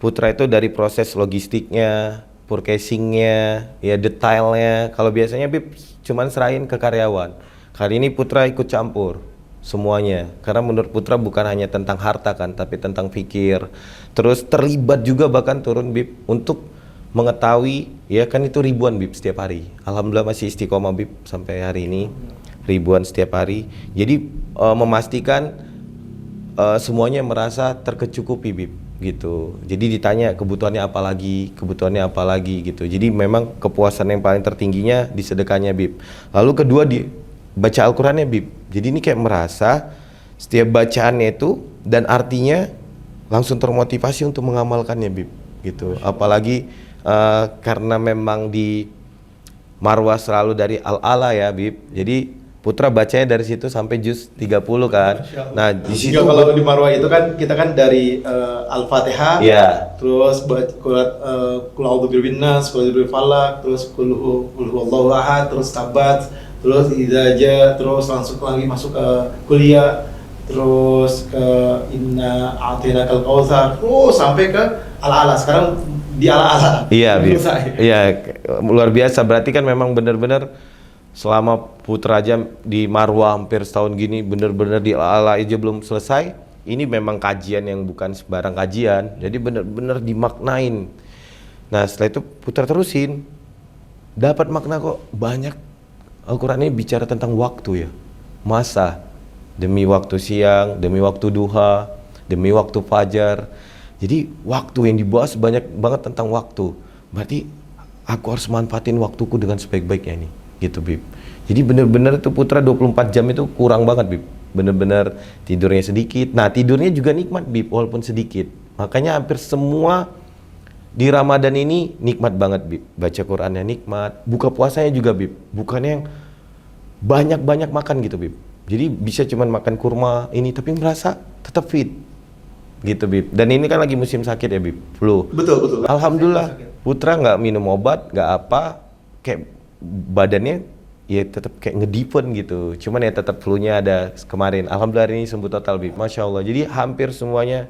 Putra itu dari proses logistiknya, purchasingnya, ya detailnya. Kalau biasanya, Bib, cuman serahin ke karyawan. Kali ini Putra ikut campur semuanya. Karena menurut Putra bukan hanya tentang harta kan, tapi tentang pikir. Terus terlibat juga bahkan turun, Bib, untuk mengetahui, ya kan itu ribuan, Bib, setiap hari. Alhamdulillah masih istiqomah, Bib, sampai hari ini. Ribuan setiap hari. Jadi memastikan semuanya merasa terkecukupi, Bib, gitu. Jadi ditanya kebutuhannya apa lagi gitu. Jadi memang kepuasan yang paling tertingginya di sedekahnya, Bib. Lalu kedua baca Al-Qur'annya, Bib. Jadi ini kayak merasa setiap bacaannya itu dan artinya langsung termotivasi untuk mengamalkannya, Bib. Gitu. Apalagi karena memang di Marwah selalu dari Al-Ala ya, Bib. Jadi Putra bacanya dari situ sampai juz 30 kan. Nah, di situ kalau di Marwah itu kan kita kan dari Al-Fatihah, terus qul a'udzu birabbin nas, qul a'udzu birabbil falaq, terus qul huwallahu ahad, terus tabat, terus idza ja, terus langsung lagi masuk ke kuliah, terus ke inna a'tainakal kautsar, terus sampai ke Al-Ala. Sekarang di Al-Ala. Iya, Bib. Iya, luar biasa. Berarti kan memang benar-benar selama Putra aja di Marwah hampir setahun gini bener-bener di Al-Ala aja belum selesai. Ini memang kajian yang bukan sembarang kajian, jadi bener-bener dimaknain. Nah setelah itu Putra terusin, dapat makna kok banyak. Al-Quran ini bicara tentang waktu ya, masa, demi waktu siang, demi waktu duha, demi waktu fajar. Jadi waktu yang dibahas banyak banget tentang waktu. Berarti aku harus manfaatin waktuku dengan sebaik-baiknya nih. Gitu, Bib. Jadi bener-bener itu Putra 24 jam itu kurang banget, Bib. Bener-bener tidurnya sedikit. Nah, tidurnya juga nikmat, Bib, walaupun sedikit. Makanya hampir semua di Ramadan ini nikmat banget, Bib. Baca Qur'annya nikmat, buka puasanya juga, Bib. Bukan yang banyak-banyak makan gitu, Bib. Jadi bisa cuman makan kurma ini tapi merasa tetap fit. Gitu, Bib. Dan ini kan lagi musim sakit ya, Bib. Flu. Betul. Alhamdulillah, Putra nggak minum obat, nggak apa, kayak badannya ya tetap kayak ngedipen gitu. Cuman ya tetap flu-nya ada kemarin. Alhamdulillah hari ini sembuh total, Bib. Masya Allah. Jadi hampir semuanya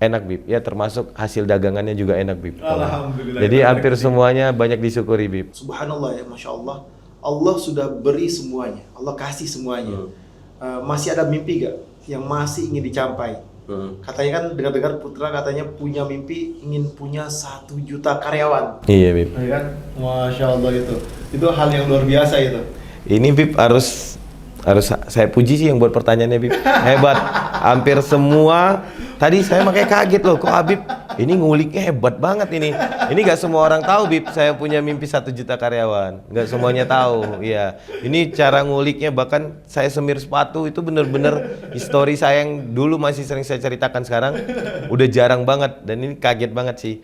enak, Bib. Ya termasuk hasil dagangannya juga enak, Bib. Alhamdulillah. Jadi hampir semuanya banyak disyukuri, Bib. Subhanallah ya, Masya Allah. Allah sudah beri semuanya. Allah kasih semuanya. Masih ada mimpi gak yang masih ingin dicapai? Katanya kan dengar-dengar Putra katanya punya mimpi ingin punya 1 juta karyawan. Iya, Bib. Ya kan? Masya Allah itu hal yang luar biasa itu. Ini, Bib, harus saya puji sih yang buat pertanyaannya, Bib. Hebat. Hampir semua. Tadi saya makanya kaget loh, kok Habib ini nguliknya hebat banget ini. Ini gak semua orang tahu, Bib, saya punya mimpi 1 juta karyawan. Gak semuanya tahu. Iya. Ini cara nguliknya, bahkan saya semir sepatu itu bener-bener histori saya yang dulu masih sering saya ceritakan, sekarang udah jarang banget dan ini kaget banget sih.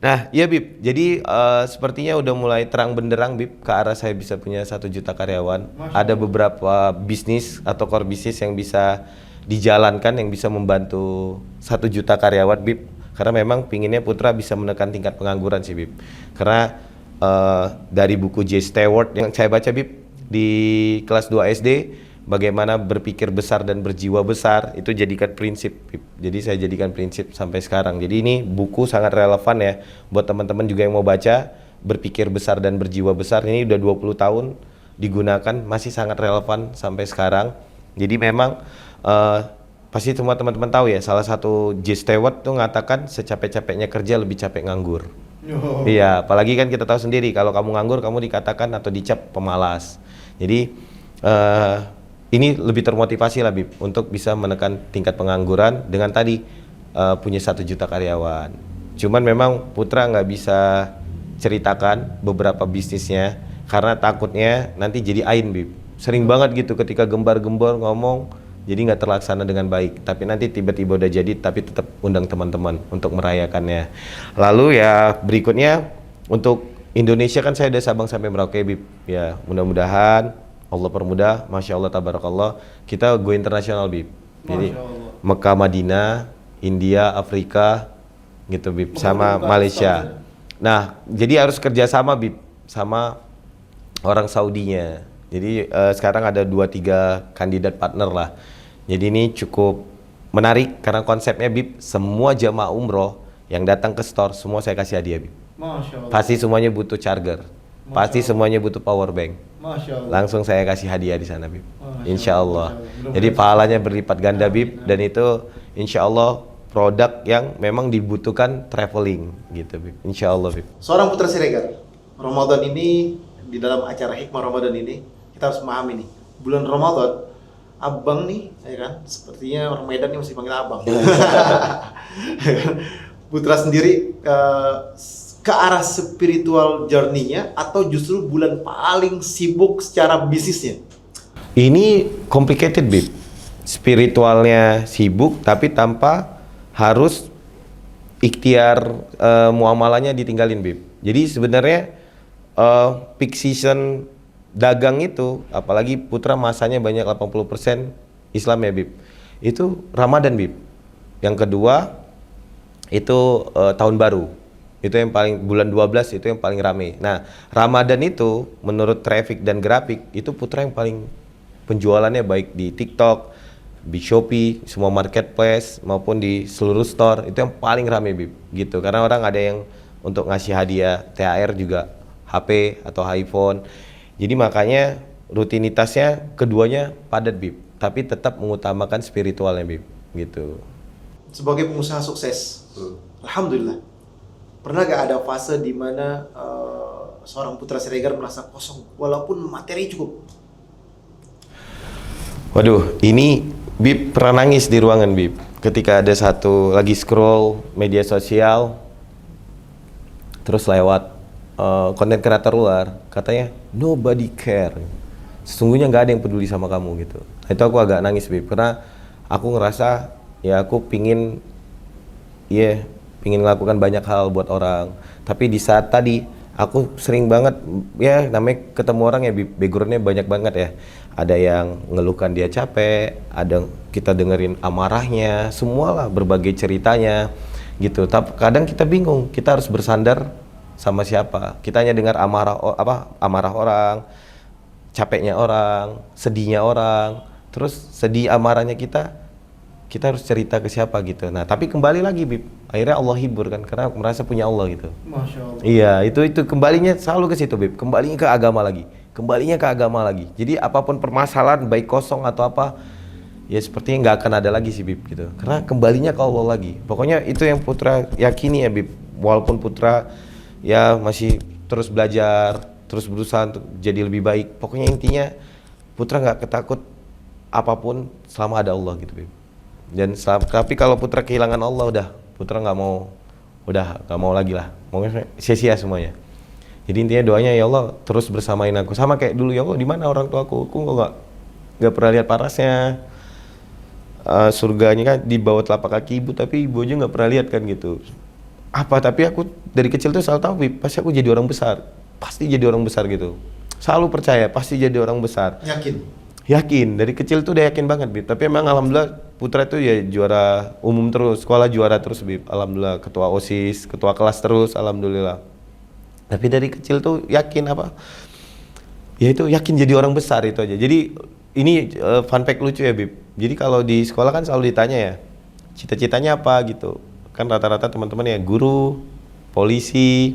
Nah, iya, Bib. Jadi sepertinya udah mulai terang benderang, Bib, ke arah saya bisa punya 1 juta karyawan. Ada beberapa bisnis atau core bisnis yang bisa dijalankan yang bisa membantu 1 juta karyawan, Bib. Karena memang pinginnya Putra bisa menekan tingkat pengangguran sih, Bib. Karena dari buku J. Stewart yang saya baca, Bib, di kelas 2 SD, bagaimana berpikir besar dan berjiwa besar, itu jadikan prinsip, Bib. Jadi saya jadikan prinsip sampai sekarang. Jadi ini buku sangat relevan ya buat teman-teman juga yang mau baca. Berpikir besar dan berjiwa besar ini udah 20 tahun digunakan, masih sangat relevan sampai sekarang. Jadi memang pasti semua teman-teman tahu ya, salah satu J. Stewart tuh ngatakan secapek-capeknya kerja lebih capek nganggur. Iya, apalagi kan kita tahu sendiri kalau kamu nganggur kamu dikatakan atau dicap pemalas. Jadi ini lebih termotivasi lah, Bib, untuk bisa menekan tingkat pengangguran dengan tadi punya 1 juta karyawan. Cuman memang Putra nggak bisa ceritakan beberapa bisnisnya karena takutnya nanti jadi ain, Bib. Sering banget gitu ketika gembar-gembor ngomong jadi nggak terlaksana dengan baik, tapi nanti tiba-tiba udah jadi tapi tetap undang teman-teman untuk merayakannya. Lalu ya berikutnya untuk Indonesia kan saya udah Sabang sampai Merauke, Bib. Ya mudah-mudahan Allah permudah, Masya Allah, Tabarakallah, kita go internasional, Bib. Jadi Mekah, Madinah, India, Afrika gitu, Bib, sama Malaysia. Nah jadi harus kerjasama, Bib, sama orang Saudinya. Jadi sekarang ada 2-3 kandidat partner lah. Jadi ini cukup menarik karena konsepnya, Bib, semua jamaah umroh yang datang ke store semua saya kasih hadiah, Bib. Masya Allah. Pasti semuanya butuh charger, pasti semuanya butuh power bank. Masya Allah. Langsung saya kasih hadiah di sana, Bib. Insya Allah. Jadi pahalanya berlipat ganda, Bib, dan itu Insya Allah produk yang memang dibutuhkan traveling gitu, Bib. Insya Allah, Bib. Seorang Putra Siregar, Ramadan ini, di dalam acara Hikmah Ramadan ini kita harus memahami nih, bulan Ramadan, abang nih, ya kan, sepertinya orang Medan nih masih panggil abang. Putra sendiri ke arah spiritual journey-nya atau justru bulan paling sibuk secara bisnisnya? Ini complicated, Bib. Spiritualnya sibuk tapi tanpa harus ikhtiar muamalahnya ditinggalin, Bib. Jadi sebenarnya peak season dagang itu, apalagi Putra masanya banyak 80% Islam ya, Bib. Itu Ramadan, Bib. Yang kedua itu tahun baru. Itu yang paling, bulan 12 itu yang paling rame. Nah, Ramadan itu menurut traffic dan grafik itu Putra yang paling penjualannya baik di TikTok, di Shopee, semua marketplace maupun di seluruh store itu yang paling rame, Bib. Gitu. Karena orang ada yang untuk ngasih hadiah THR juga HP atau iPhone. Jadi makanya rutinitasnya keduanya padat, Bib. Tapi tetap mengutamakan spiritualnya, Bib. Gitu. Sebagai pengusaha sukses, alhamdulillah. Pernah gak ada fase di mana seorang Putra Siregar merasa kosong walaupun materi cukup? Waduh, ini Bib pernah nangis di ruangan, Bib. Ketika ada satu lagi scroll media sosial, terus lewat konten kreator luar, katanya nobody care. Sesungguhnya nggak ada yang peduli sama kamu gitu. Nah, itu aku agak nangis, Bib, karena aku ngerasa ya aku pingin melakukan banyak hal buat orang. Tapi di saat tadi aku sering banget ya namanya ketemu orang ya, backgroundnya banyak banget ya. Ada yang ngeluhkan dia capek, ada kita dengerin amarahnya, semualah berbagai ceritanya gitu. Tapi kadang kita bingung, kita harus bersandar sama siapa. Kita hanya dengar amarah orang, capeknya orang, sedihnya orang, terus sedih amarahnya kita harus cerita ke siapa gitu. Nah, tapi kembali lagi, Bib. Akhirnya Allah hibur kan, karena aku merasa punya Allah gitu. Masya Allah. Iya, itu kembalinya selalu ke situ, Bib. Kembalinya ke agama lagi. Jadi apapun permasalahan, baik kosong atau apa, ya sepertinya nggak akan ada lagi sih, Bib, gitu. Karena kembalinya ke Allah lagi. Pokoknya itu yang Putra yakini ya, Bib. Walaupun Putra ya masih terus belajar, terus berusaha untuk jadi lebih baik. Pokoknya intinya Putra nggak ketakut apapun selama ada Allah gitu, Bib. Dan tapi kalau Putra kehilangan Allah, Putra nggak mau lagi lah, mau sia-sia semuanya. Jadi intinya doanya, ya Allah terus bersamain aku, sama kayak dulu, ya Allah di mana orang tua aku nggak pernah lihat parasnya. Surganya kan di bawah telapak kaki ibu, tapi ibu aja nggak pernah lihat kan gitu. Tapi aku dari kecil tuh selalu tahu, Bib, pasti aku jadi orang besar, pasti jadi orang besar gitu. Selalu percaya pasti jadi orang besar. Yakin, dari kecil tuh udah yakin banget, Bib. Tapi emang alhamdulillah Putra itu ya juara umum terus, sekolah juara terus, Bib. Alhamdulillah, ketua OSIS, ketua kelas terus, alhamdulillah. Tapi dari kecil tuh yakin ya itu yakin jadi orang besar itu aja. Jadi ini fun fact lucu ya, Bib. Jadi kalau di sekolah kan selalu ditanya ya, cita-citanya apa gitu. Kan rata-rata teman-teman ya guru, polisi,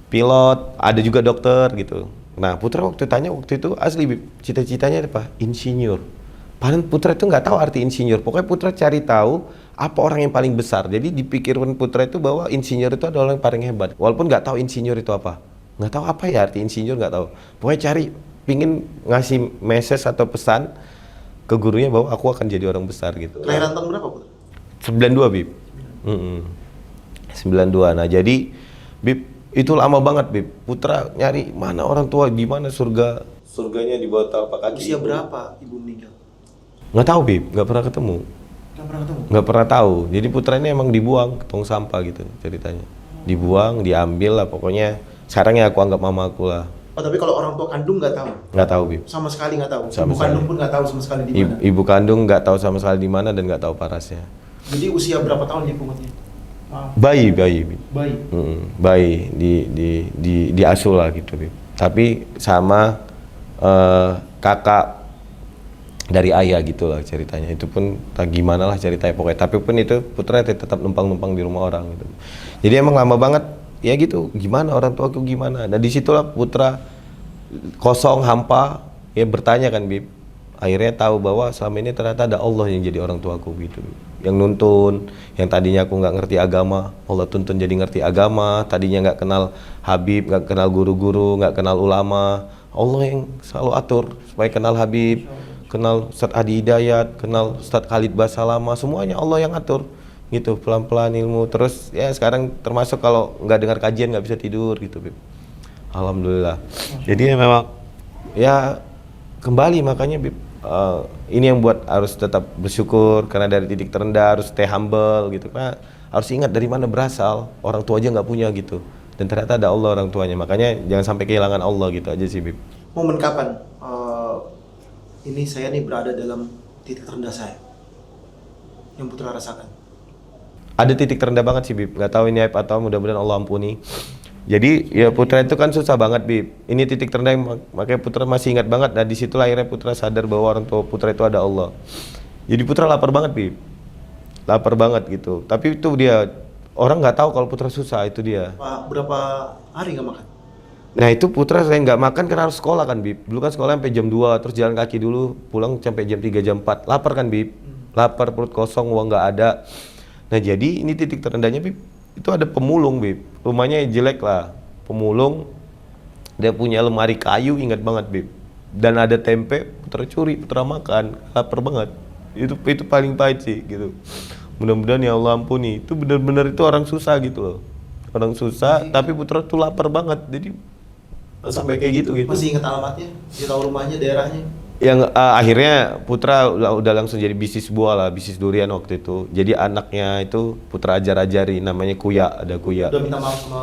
pilot, ada juga dokter gitu. Nah, Putra waktu itu asli, Bib, cita-citanya apa? Insinyur. Padahal Putra itu nggak tahu arti insinyur. Pokoknya Putra cari tahu apa orang yang paling besar. Jadi dipikirkan Putra itu bahwa insinyur itu adalah yang paling hebat. Walaupun nggak tahu insinyur itu apa. Nggak tahu apa ya arti insinyur, nggak tahu. Pokoknya pingin ngasih message atau pesan ke gurunya bahwa aku akan jadi orang besar gitu. Kelahiran tahun berapa, Putra? 92, Bib. 92. Nah, jadi Bib, itu lama banget, Bib. Putra nyari mana orang tua, di mana surganya di bawah telapak kaki. Usia berapa ibu meninggal? Nggak tahu, Bib, nggak pernah ketemu. Nggak pernah tahu. Jadi Putra ini emang dibuang ke tong sampah gitu ceritanya. Dibuang, diambil lah pokoknya. Sekarang ya aku anggap mama aku lah. Oh, tapi kalau orang tua kandung nggak tahu? Nggak tahu, Bib. Sama sekali nggak tahu? Sama Ibu kandung pun nggak tahu sama sekali di mana? Ibu kandung nggak tahu sama sekali di mana dan nggak tahu parasnya. Jadi usia berapa tahun dipungutnya? Bayi. Bayi diasuh lah gitu, Bib. Tapi sama kakak dari ayah gitu lah ceritanya. Itu pun gimana lah ceritanya pokoknya. Tapi pun itu Putra tetap numpang-numpang di rumah orang gitu. Jadi emang lama banget ya gitu. Gimana orang tuaku gimana? Nah disitulah Putra kosong, hampa, ya bertanya kan, Bib. Akhirnya tahu bahwa selama ini ternyata ada Allah yang jadi orang tuaku gitu. Yang nuntun, yang tadinya aku nggak ngerti agama, Allah tuntun jadi ngerti agama. Tadinya nggak kenal Habib, nggak kenal guru-guru, nggak kenal ulama, Allah yang selalu atur supaya kenal Habib, kenal Ustadz Adi Hidayat, kenal Ustadz Khalid Basalama, semuanya Allah yang atur gitu, pelan-pelan ilmu. Terus ya sekarang termasuk kalau nggak dengar kajian nggak bisa tidur gitu, Bib. Alhamdulillah. Jadi ya memang ya kembali makanya, Bib, ini yang buat harus tetap bersyukur, karena dari titik terendah harus stay humble gitu. Karena harus ingat dari mana berasal, orang tua aja nggak punya gitu. Dan ternyata ada Allah orang tuanya, makanya jangan sampai kehilangan Allah gitu aja sih, Bib. Momen kapan ini saya nih berada dalam titik terendah saya yang Putra rasakan? Ada titik terendah banget sih, Bib. Nggak tahu ini aib atau mudah-mudahan Allah ampuni. Jadi ya Putra itu kan susah banget, Bib. Ini titik terendah yang makanya Putra masih ingat banget. Nah disitulah akhirnya Putra sadar bahwa orang tua Putra itu ada Allah. Jadi Putra lapar banget, Bib. Lapar banget gitu. Tapi itu dia, orang nggak tahu kalau Putra susah, itu dia. Berapa hari nggak makan? Nah itu Putra saya nggak makan karena harus sekolah kan, Bib. Dulu kan sekolah sampai jam 2, terus jalan kaki dulu, pulang sampai jam 3, jam 4. Lapar kan, Bib. Lapar, perut kosong, uang nggak ada. Nah jadi ini titik terendahnya, Bib. Itu ada pemulung, Bib. Rumahnya jelek lah. Pemulung, dia punya lemari kayu, ingat banget, Bib. Dan ada tempe, Putra curi, Putra makan. Lapar banget. Itu paling pahit sih gitu. Mudah-mudahan ya Allah ampuni. Itu benar-benar itu orang susah gitu loh. Orang susah, tapi Putra tuh lapar banget. Jadi sampai kayak gitu. Masih ingat alamatnya? Dia tahu rumahnya, daerahnya? Yang akhirnya Putra udah langsung jadi bisnis buah lah, bisnis durian waktu itu. Jadi anaknya itu Putra ajar-ajari, namanya Kuya, ada Kuya. Udah minta maaf sama...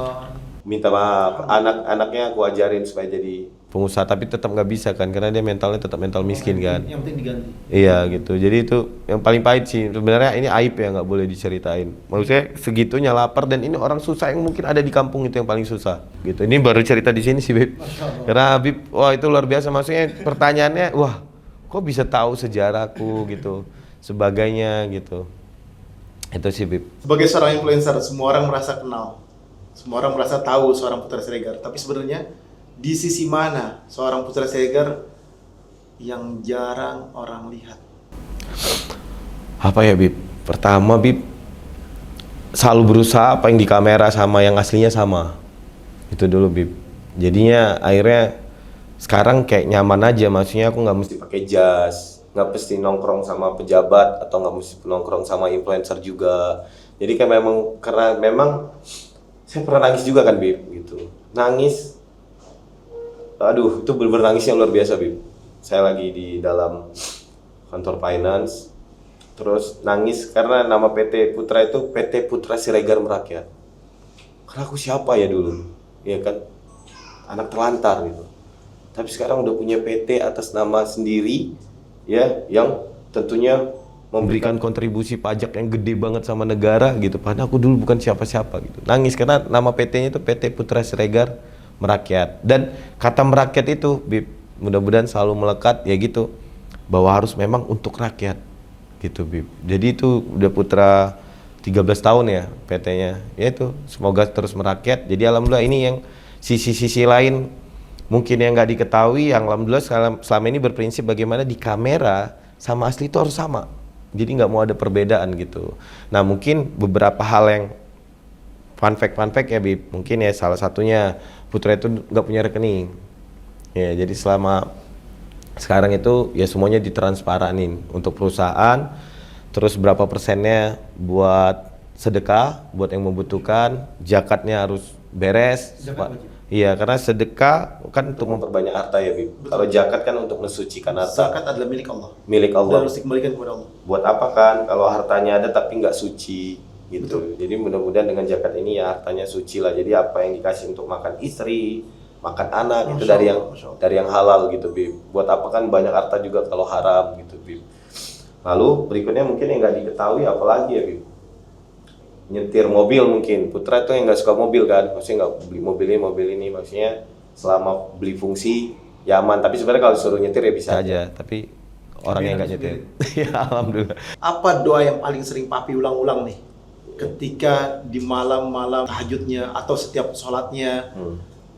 Minta maaf, anak-anaknya aku ajarin supaya jadi pengusaha, tapi tetap nggak bisa kan, karena dia mentalnya tetap mental miskin kan. Yang penting diganti. Iya gitu, jadi itu yang paling pahit sih. Sebenarnya ini aib ya, nggak boleh diceritain. Maksudnya segitunya lapar, dan ini orang susah yang mungkin ada di kampung itu yang paling susah. Gitu. Ini baru cerita di sini sih, Bib. Karena Bib, wah itu luar biasa. Maksudnya pertanyaannya, wah kok bisa tahu sejarahku gitu, sebagainya gitu. Itu sih, Bib. Sebagai seorang influencer, semua orang merasa kenal. Semua orang merasa tahu seorang Putra Siregar. Tapi sebenarnya di sisi mana seorang Putra Siregar yang jarang orang lihat? Apa ya, Bib? Pertama, Bib, selalu berusaha apa yang di kamera sama yang aslinya sama. Itu dulu, Bib. Jadinya akhirnya sekarang kayak nyaman aja. Maksudnya aku nggak mesti pakai jas, nggak mesti nongkrong sama pejabat, atau nggak mesti nongkrong sama influencer juga. Jadi kayak memang, karena memang saya pernah nangis juga kan, Bib, gitu. Nangis, aduh, itu bener-bener nangisnya luar biasa, Bib. Saya lagi di dalam kantor finance, terus nangis karena nama PT Putra itu PT Putra Siregar Merakyat. Karena aku siapa ya dulu, ya kan, anak terlantar gitu. Tapi sekarang udah punya PT atas nama sendiri, ya, yang tentunya memberikan kontribusi pajak yang gede banget sama negara gitu. Padahal aku dulu bukan siapa-siapa gitu. Nangis karena nama PT-nya itu PT Putra Siregar Merakyat. Dan kata merakyat itu, Bib, mudah-mudahan selalu melekat ya gitu, bahwa harus memang untuk rakyat gitu, Bib. Jadi itu udah Putra 13 tahun ya PT-nya. Ya itu, semoga terus merakyat. Jadi alhamdulillah ini yang sisi-sisi lain mungkin yang nggak diketahui, yang alhamdulillah selama ini berprinsip bagaimana di kamera sama asli itu harus sama. Jadi nggak mau ada perbedaan gitu. Nah mungkin beberapa hal yang fun fact ya, Bib. Mungkin ya salah satunya Putra itu nggak punya rekening. Ya jadi selama sekarang itu ya semuanya ditransparanin untuk perusahaan. Terus berapa persennya buat sedekah, buat yang membutuhkan. Zakatnya harus beres. Iya, karena sedekah kan untuk memperbanyak harta ya, Bib. Kalau zakat kan untuk mensucikan harta. Zakat adalah milik Allah. Milik Allah. Dan harus dikembalikan kepada Allah. Buat apa kan kalau hartanya ada tapi nggak suci gitu. Betul. Jadi mudah-mudahan dengan zakat ini ya hartanya suci lah. Jadi apa yang dikasih untuk makan istri, makan anak itu dari yang halal gitu, Bib. Buat apa kan banyak harta juga kalau haram gitu, Bib. Lalu berikutnya mungkin yang nggak diketahui apalagi ya, Bib. Nyetir mobil mungkin. Putra itu yang nggak suka mobil kan, maksudnya nggak beli mobil ini, maksudnya selama beli fungsi ya aman. Tapi sebenarnya kalau disuruh nyetir ya bisa aja, tapi orang yang nggak nyetir. Ya alhamdulillah. Apa doa yang paling sering Papi ulang-ulang nih ketika di malam-malam tahajudnya atau setiap sholatnya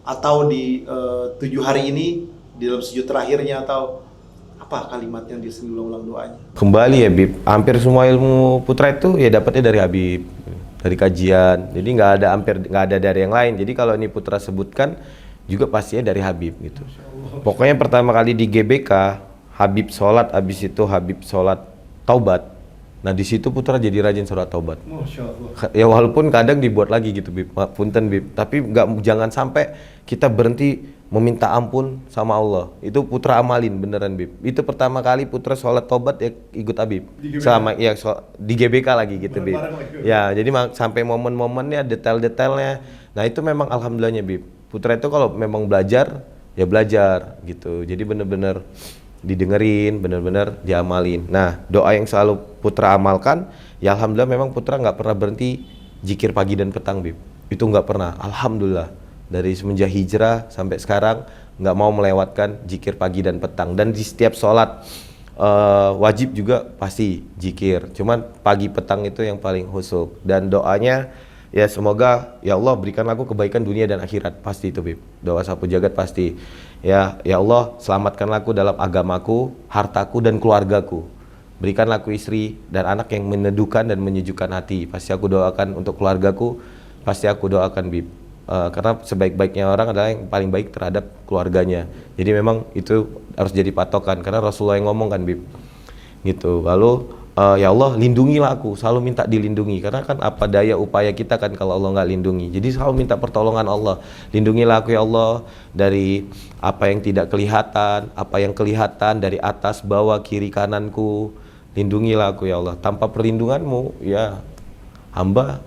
atau di 7 hari ini di dalam sujud terakhirnya, atau apa kalimat yang dia sering ulang-ulang doanya? Kembali ya, Bib, hampir semua ilmu Putra itu ya dapatnya dari Habib, dari kajian. Jadi nggak ada dari yang lain. Jadi kalau ini Putra sebutkan juga pastinya dari Habib gitu. Pokoknya pertama kali di GBK Habib sholat, habis itu Habib sholat taubat. Nah di situ Putra jadi rajin sholat taubat. Masya Allah. Ya walaupun kadang dibuat lagi gitu, Bib, punten, Bib. Tapi jangan sampai kita berhenti meminta ampun sama Allah. Itu Putra amalin beneran Bib. Itu pertama kali Putra sholat tobat ya ikut Habib. Selama ya di GBK lagi gitu Bib. Ya, jadi sampai momen-momennya, detail-detailnya. Nah, itu memang alhamdulillahnya Bib. Putra itu kalau memang belajar, ya belajar gitu. Jadi bener-bener didengerin, bener-bener diamalin. Nah, doa yang selalu Putra amalkan, ya alhamdulillah memang Putra nggak pernah berhenti zikir pagi dan petang Bib. Itu nggak pernah, alhamdulillah. Dari semenjak hijrah sampai sekarang nggak mau melewatkan zikir pagi dan petang. Dan di setiap sholat wajib juga pasti zikir. Cuman pagi petang itu yang paling khusyuk. Dan doanya ya semoga ya Allah berikan aku kebaikan dunia dan akhirat. Pasti itu Bib. Doa sapu jagat pasti. Ya Allah selamatkanlah aku dalam agamaku, hartaku dan keluargaku. Berikanlah aku istri dan anak yang meneduhkan dan menyejukkan hati. Pasti aku doakan untuk keluargaku. Pasti aku doakan Bib. Karena sebaik-baiknya orang adalah yang paling baik terhadap keluarganya. Jadi memang itu harus jadi patokan karena Rasulullah yang ngomong kan Bib. Gitu. Lalu ya Allah lindungilah aku, selalu minta dilindungi karena kan apa daya upaya kita kan kalau Allah nggak lindungi. Jadi selalu minta pertolongan Allah. Lindungilah aku ya Allah dari apa yang tidak kelihatan, apa yang kelihatan dari atas, bawah, kiri, kananku. Lindungilah aku ya Allah. Tanpa perlindunganmu ya hamba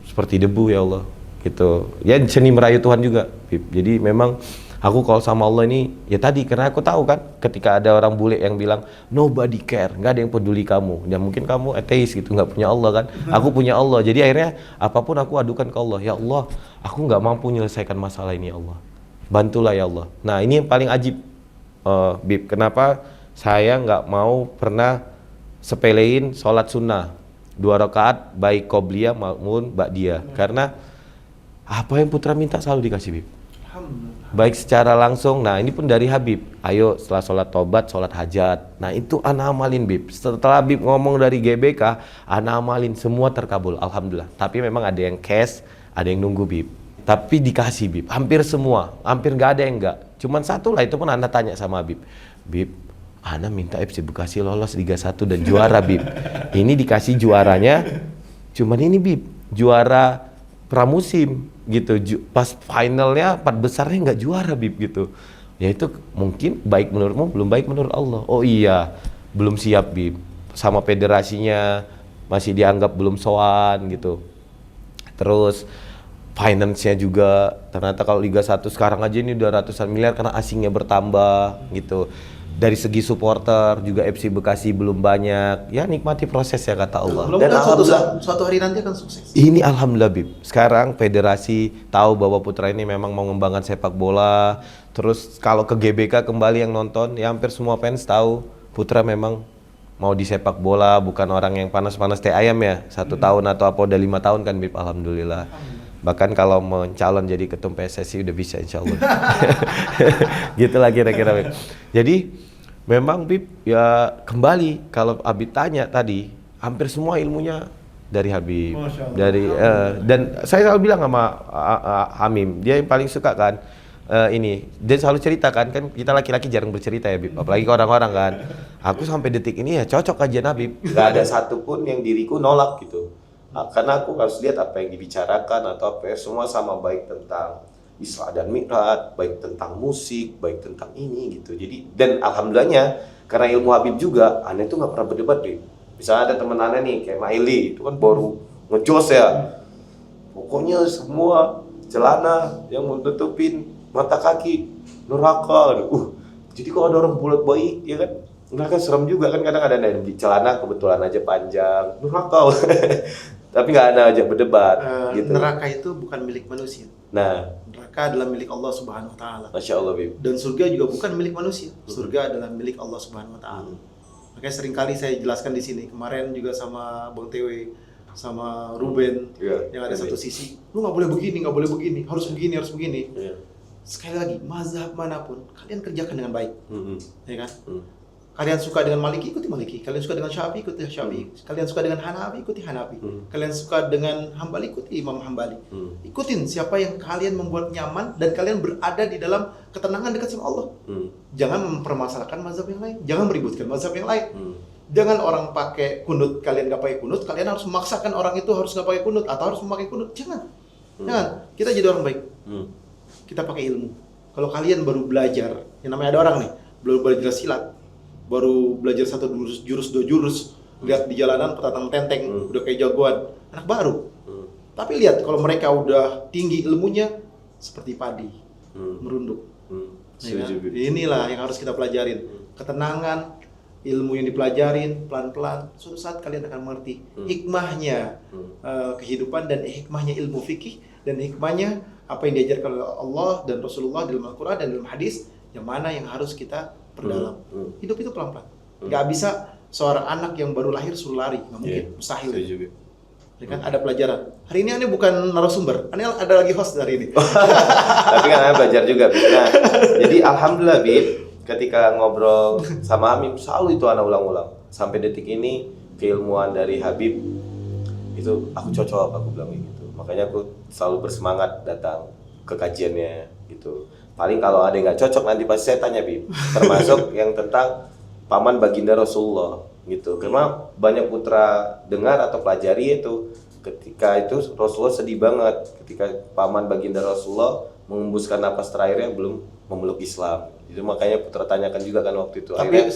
seperti debu ya Allah. Gitu. Ya seni merayu Tuhan juga Bib. Jadi memang aku kalau sama Allah ini ya tadi karena aku tahu kan ketika ada orang bule yang bilang nobody care, nggak ada yang peduli kamu. Ya mungkin kamu ateis gitu, nggak punya Allah kan. Aku punya Allah. Jadi akhirnya apapun aku adukan ke Allah. Ya Allah, aku nggak mampu menyelesaikan masalah ini ya Allah. Bantulah ya Allah. Nah ini yang paling ajib Bib. Kenapa saya nggak mau pernah sepelein sholat sunnah 2 rakaat baik qobliyah maupun ba'diyah. Karena apa yang Putra minta selalu dikasih Bib. Baik secara langsung, nah ini pun dari Habib. Ayo setelah sholat tobat, sholat hajat. Nah itu ana amalin Bib. Setelah Habib ngomong dari GBK, ana amalin semua terkabul, alhamdulillah. Tapi memang ada yang cash, ada yang nunggu Bib. Tapi dikasih Bib, hampir semua, hampir nggak ada yang nggak. Cuman satu lah itu pun ana tanya sama Habib. Bib, ana minta FC Bekasi lolos Liga 1 dan juara Bib. Ini dikasih juaranya, cuman ini Bib, juara pramusim gitu, pas finalnya 4 besarnya nggak juara Bib gitu. Ya itu mungkin baik menurutmu, belum baik menurut Allah. Oh iya, belum siap Bib. Sama federasinya masih dianggap belum soan gitu. Terus finance-nya juga ternyata kalau Liga 1 sekarang aja ini udah ratusan miliar karena asingnya bertambah gitu. Dari segi supporter juga FC Bekasi belum banyak. Ya nikmati proses ya kata Allah. Dan suatu hari nanti akan sukses. Ini alhamdulillah Bib. Sekarang federasi tahu bahwa Putra ini memang mau mengembangkan sepak bola. Terus kalau ke GBK kembali yang nonton, ya hampir semua fans tahu Putra memang mau di sepak bola, bukan orang yang panas-panas teh ayam ya. 1 tahun atau apa udah 5 tahun kan Bib, alhamdulillah. Bahkan kalau mencalon jadi ketum PSSI udah bisa insya Allah. Gitulah kira-kira Bib. Jadi memang Bib ya kembali kalau Habib tanya tadi hampir semua ilmunya dari Habib. Dari dan saya selalu bilang sama Hamim, dia yang paling suka kan ini. Dia selalu ceritakan kan kita laki-laki jarang bercerita ya Bib, apalagi ke orang-orang kan. Aku sampai detik ini ya cocok kajian Habib. Gak ada satupun yang diriku nolak gitu. Nah, karena aku harus lihat apa yang dibicarakan atau apa ya, semua sama baik tentang Isra dan Mi'raj, baik tentang musik, baik tentang ini gitu. Jadi dan alhamdulillahnya karena ilmu Habib juga, aneh tuh nggak pernah berdebat Bib. Misalnya ada temen aneh nih kayak Maili, itu kan baru ngejos ya. Pokoknya semua celana yang menutupin mata kaki neraka. Jadi kalau ada orang bulat baik, ya kan neraka serem juga kan, kadang ada yang di celana kebetulan aja panjang, neraka. Tapi nggak ada aja berdebat. Gitu. Neraka itu bukan milik manusia. Nah, neraka adalah milik Allah Subhanahu Wa Taala. Masya Allah Bib. Dan surga juga bukan milik manusia. Surga adalah milik Allah Subhanahu Wa Taala. Makanya seringkali saya jelaskan di sini. Kemarin juga sama Bang Tewe, sama Ruben, yang ada satu sisi, lu nggak boleh begini, nggak boleh begini, harus begini, harus begini. Sekali lagi, mazhab manapun kalian kerjakan dengan baik, ya kan? Kalian suka dengan Maliki, ikuti Maliki. Kalian suka dengan Syafi'i, ikuti Syafi'i. Kalian suka dengan Hanafi, ikuti Hanafi. Kalian suka dengan Hambali, ikuti Imam Hambali. Ikutin siapa yang kalian membuat nyaman dan kalian berada di dalam ketenangan dekat sama Allah. Jangan mempermasalahkan mazhab yang lain. Jangan meributkan mazhab yang lain. Jangan orang pakai kunut, kalian nggak pakai kunut. Kalian harus memaksakan orang itu harus nggak pakai kunut atau harus memakai kunut. Jangan. Jangan. Kita jadi orang baik. Kita pakai ilmu. kalau kalian baru belajar, yang namanya ada orang nih, baru belajar silat, baru belajar satu jurus, dua jurus, lihat di jalanan petatang tenteng, udah kayak jagoan, anak baru. Tapi lihat kalau mereka udah tinggi ilmunya, seperti padi, merunduk. Ya kan? Inilah yang harus kita pelajarin, ketenangan, ilmu yang dipelajarin pelan-pelan. Suatu saat kalian akan mengerti hikmahnya kehidupan dan hikmahnya ilmu fikih dan hikmahnya apa yang diajarkan oleh Allah dan Rasulullah dalam Al-Quran dan dalam hadis, yang mana yang harus kita perdalam. Hidup itu pelan-pelan. Nggak bisa seorang anak yang baru lahir suruh lari, nggak mungkin, mustahil. Ya kan, ada pelajaran. Hari ini Ane bukan narasumber, Ane ada lagi host hari ini. Tapi kan Ane belajar juga, Bib. Nah, jadi alhamdulillah, Bib, ketika ngobrol sama Amim, selalu itu Ane ulang-ulang. Sampai detik ini, keilmuan dari Habib, itu aku cocok, aku bilang gitu. Makanya aku selalu bersemangat datang ke kajiannya gitu. Paling kalau ada yang nggak cocok nanti pasti saya tanya, Bib. Termasuk yang tentang paman baginda Rasulullah gitu. Karena banyak putra dengar atau pelajari itu ketika itu Rasulullah sedih banget ketika paman baginda Rasulullah mengembuskan napas terakhirnya belum memeluk Islam. Jadi makanya putra tanyakan juga kan waktu itu. Tapi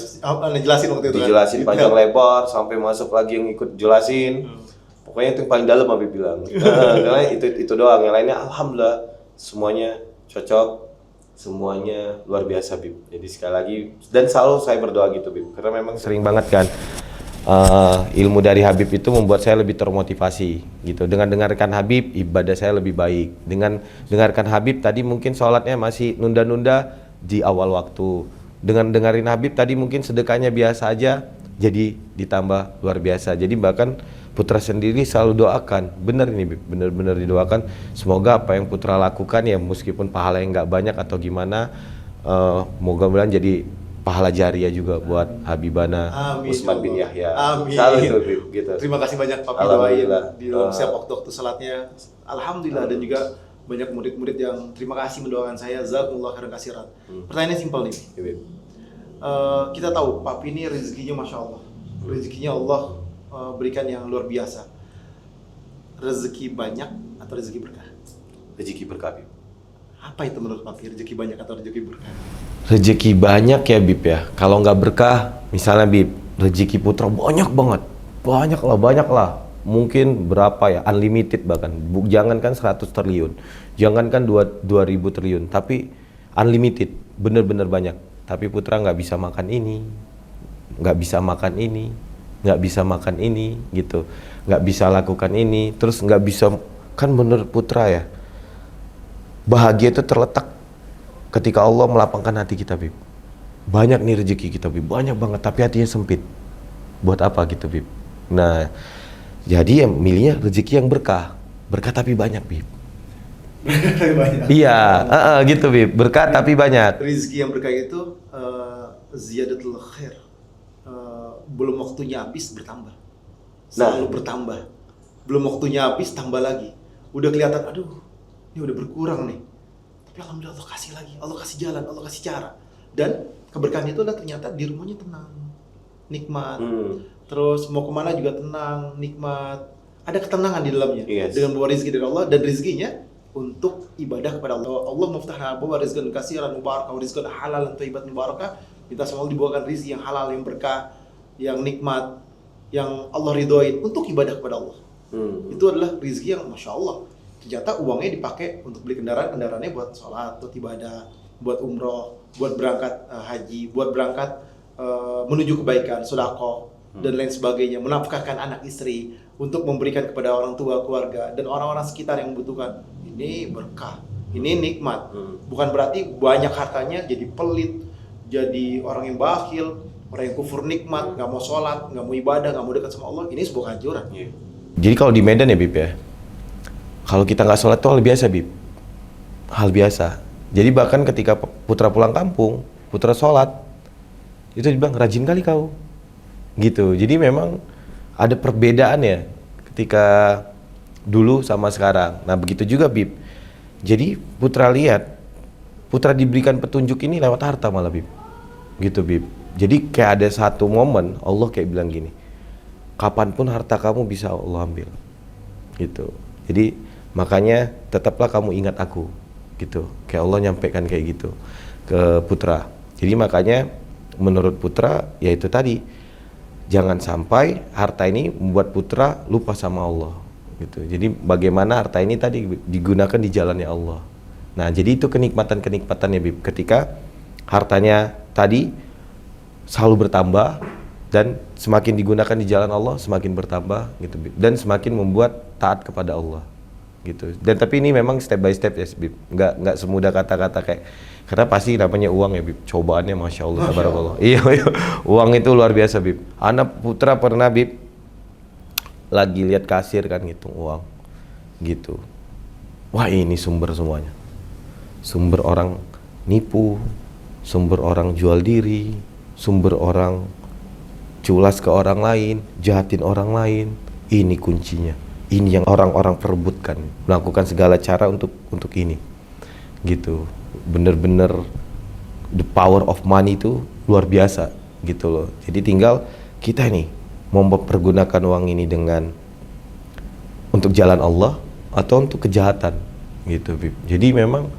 jelasin waktu itu dijelasin kan? Panjang lebar sampai masuk lagi yang ikut jelasin. Pokoknya itu yang paling dalam Habib bilang. Karena itu doang, yang lainnya alhamdulillah semuanya cocok, semuanya luar biasa, Bib. Jadi sekali lagi dan selalu saya berdoa gitu, Bib. Karena memang sering banget kan ilmu dari Habib itu membuat saya lebih termotivasi gitu. Dengan dengarkan Habib, ibadah saya lebih baik. Dengan dengarkan Habib tadi mungkin sholatnya masih nunda-nunda di awal waktu. Dengan dengerin Habib tadi mungkin sedekahnya biasa aja, jadi ditambah luar biasa. Jadi bahkan Putra sendiri selalu doakan, benar ini, benar-benar didoakan. Semoga apa yang Putra lakukan ya meskipun pahala yang nggak banyak atau gimana, moga-moga jadi pahala jariah juga buat Habibana Utsman bin Yahya. Amin. Selalu itu, gitu. Terima kasih banyak Papi doain di dalam setiap waktu salatnya. Alhamdulillah. Dan juga banyak murid-murid yang terima kasih mendoakan saya. Jazakumullah khairan katsiran. Pertanyaannya simpel nih. Kita tahu Papi ini rezekinya Masya Allah. Rezekinya Allah berikan yang luar biasa. Rezeki banyak atau rezeki berkah? Rezeki berkah, Bib. Apa itu menurut Papi, rezeki banyak atau rezeki berkah? Rezeki banyak ya, Bib ya. Kalau nggak berkah, misalnya Bib, rezeki Putra banyak banget. Banyak lah. Mungkin berapa ya, unlimited bahkan. Jangankan 100 triliun, jangankan 2000 triliun, tapi unlimited, bener-bener banyak. Tapi Putra nggak bisa makan ini, nggak bisa makan ini, nggak bisa makan ini gitu, nggak bisa lakukan ini, terus nggak bisa, kan menurut Putra ya, bahagia itu terletak ketika Allah melapangkan hati kita, Bib. Banyak nih rezeki kita, Bib, banyak banget, tapi hatinya sempit. Buat apa gitu, Bib? Nah, jadi yang milihnya rezeki yang berkah tapi banyak, Bib. Banyak. Iya, gitu, Bib, berkah tapi banyak. Rezeki yang berkah itu ziyadatul khair. Belum waktunya habis bertambah, selalu bertambah. Belum waktunya habis tambah lagi. Udah kelihatan, aduh, ini udah berkurang nih. Tapi alhamdulillah Allah kasih lagi, Allah kasih jalan, Allah kasih cara. Dan keberkahan itu adalah ternyata di rumahnya tenang, nikmat. Terus mau kemana juga tenang, nikmat. Ada ketenangan di dalamnya. Dengan bawa rezeki dari Allah dan rezekinya untuk ibadah kepada Allah. Allah muftahna abwaaba rizqan katsiran mubarakah wa rizqan halalan thayyiban mubarakah. Kita selalu dibawakan rezeki yang halal, yang berkah, yang nikmat, yang Allah ridhoin untuk ibadah kepada Allah. Itu adalah rezeki yang Masya Allah. Ternyata uangnya dipakai untuk beli kendaraannya buat sholat, buat ibadah, buat umroh, buat berangkat haji, buat berangkat menuju kebaikan, sedekah, dan lain sebagainya, menafkahkan anak istri, untuk memberikan kepada orang tua, keluarga, dan orang-orang sekitar yang membutuhkan. Ini berkah, ini nikmat. Bukan berarti banyak hartanya jadi pelit, jadi orang yang bakhil, orang yang kufur nikmat, nggak mau sholat, nggak mau ibadah, nggak mau dekat sama Allah. Ini sebuah kehancuran. Jadi kalau di Medan ya, Bib ya, kalau kita nggak sholat itu hal biasa, Bib. Hal biasa. Jadi bahkan ketika Putra pulang kampung, Putra sholat, itu dibilang rajin kali kau. Gitu. Jadi memang ada perbedaan ya ketika dulu sama sekarang. Nah begitu juga, Bib. Jadi Putra lihat, Putra diberikan petunjuk ini lewat harta malah, Bib. Gitu, Bib. Jadi kayak ada satu momen Allah kayak bilang gini, kapanpun harta kamu bisa Allah ambil. Gitu. Jadi makanya tetaplah kamu ingat aku. gitu. Kayak Allah nyampaikan kayak gitu ke putra. Jadi makanya menurut putra yaitu tadi, jangan sampai harta ini membuat putra lupa sama Allah gitu. Jadi bagaimana harta ini tadi digunakan di jalannya Allah. Nah, jadi itu kenikmatan-kenikmatannya Bib, ketika hartanya tadi selalu bertambah dan semakin digunakan di jalan Allah semakin bertambah gitu Bib, dan semakin membuat taat kepada Allah gitu. Dan tapi ini memang step by step ya Bib, nggak semudah kata-kata kayak, karena pasti namanya uang ya Bib, cobaannya Masya Allah, tabarakallah. Iya, uang itu luar biasa Bib. Anak putra pernah Bib lagi lihat kasir kan ngitung uang gitu, wah ini sumber semuanya, sumber orang nipu, sumber orang jual diri, sumber orang culas ke orang lain, jahatin orang lain. Ini kuncinya, ini yang orang-orang perebutkan, melakukan segala cara untuk ini gitu. Bener-bener the power of money itu luar biasa gitu loh. Jadi tinggal kita nih mau mempergunakan uang ini dengan untuk jalan Allah atau untuk kejahatan gitu Bib. Jadi memang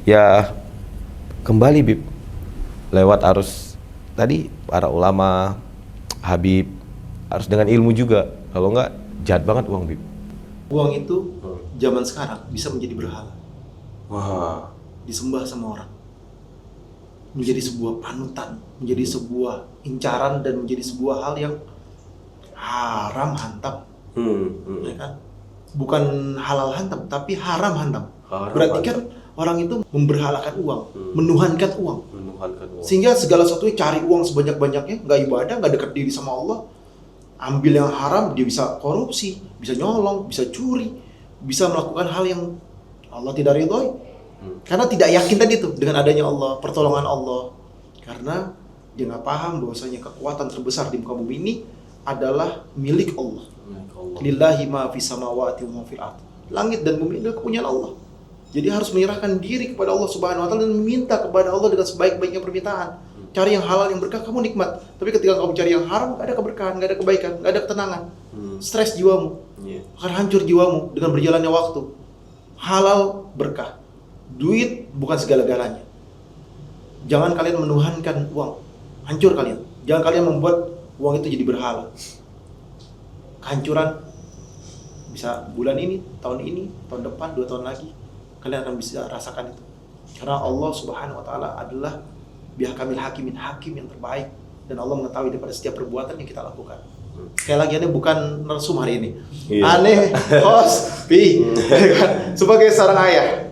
ya kembali Bib, lewat arus tadi para ulama, Habib, harus dengan ilmu juga. Kalau enggak jahat banget uang Bib. Uang itu zaman sekarang bisa menjadi berhala. Wah, Disembah sama orang. Menjadi sebuah panutan, menjadi sebuah incaran, dan menjadi sebuah hal yang haram hantam. Ya kan? Bukan halal hantam, tapi haram hantam. Berarti kan orang itu memberhalakan uang, menuhankan uang. Sehingga segala sesuatu cari uang sebanyak-banyaknya, nggak ibadah, nggak dekat diri sama Allah. Ambil yang haram, dia bisa korupsi, bisa nyolong, bisa curi, bisa melakukan hal yang Allah tidak ridhoi. Karena tidak yakin tadi tuh dengan adanya Allah, pertolongan Allah. Karena dia nggak paham bahwasanya kekuatan terbesar di muka bumi ini adalah milik Allah. Lillahi ma fis samawati wa ma fil ardh. Langit dan bumi adalah kepunyaan Allah. Jadi harus menyerahkan diri kepada Allah Subhanahu wa taala dan meminta kepada Allah dengan sebaik-baiknya permintaan. Cari yang halal, yang berkah, kamu nikmat. Tapi ketika kamu cari yang haram, gak ada keberkahan, gak ada kebaikan, gak ada ketenangan. Stres jiwamu, akan hancur jiwamu dengan berjalannya waktu. Halal berkah, duit bukan segala-galanya. Jangan kalian menuhankan uang, hancur kalian. Jangan kalian membuat uang itu jadi berhala. Kehancuran bisa bulan ini, tahun depan, 2 tahun lagi, kalian akan bisa rasakan itu. Karena Allah Subhanahu wa taala adalah bihakamil hakimin, hakim yang terbaik, dan Allah mengetahui daripada setiap perbuatan yang kita lakukan. Sekali lagi, aneh bukan narsum hari ini. Aneh host Pi sebagai seorang ayah.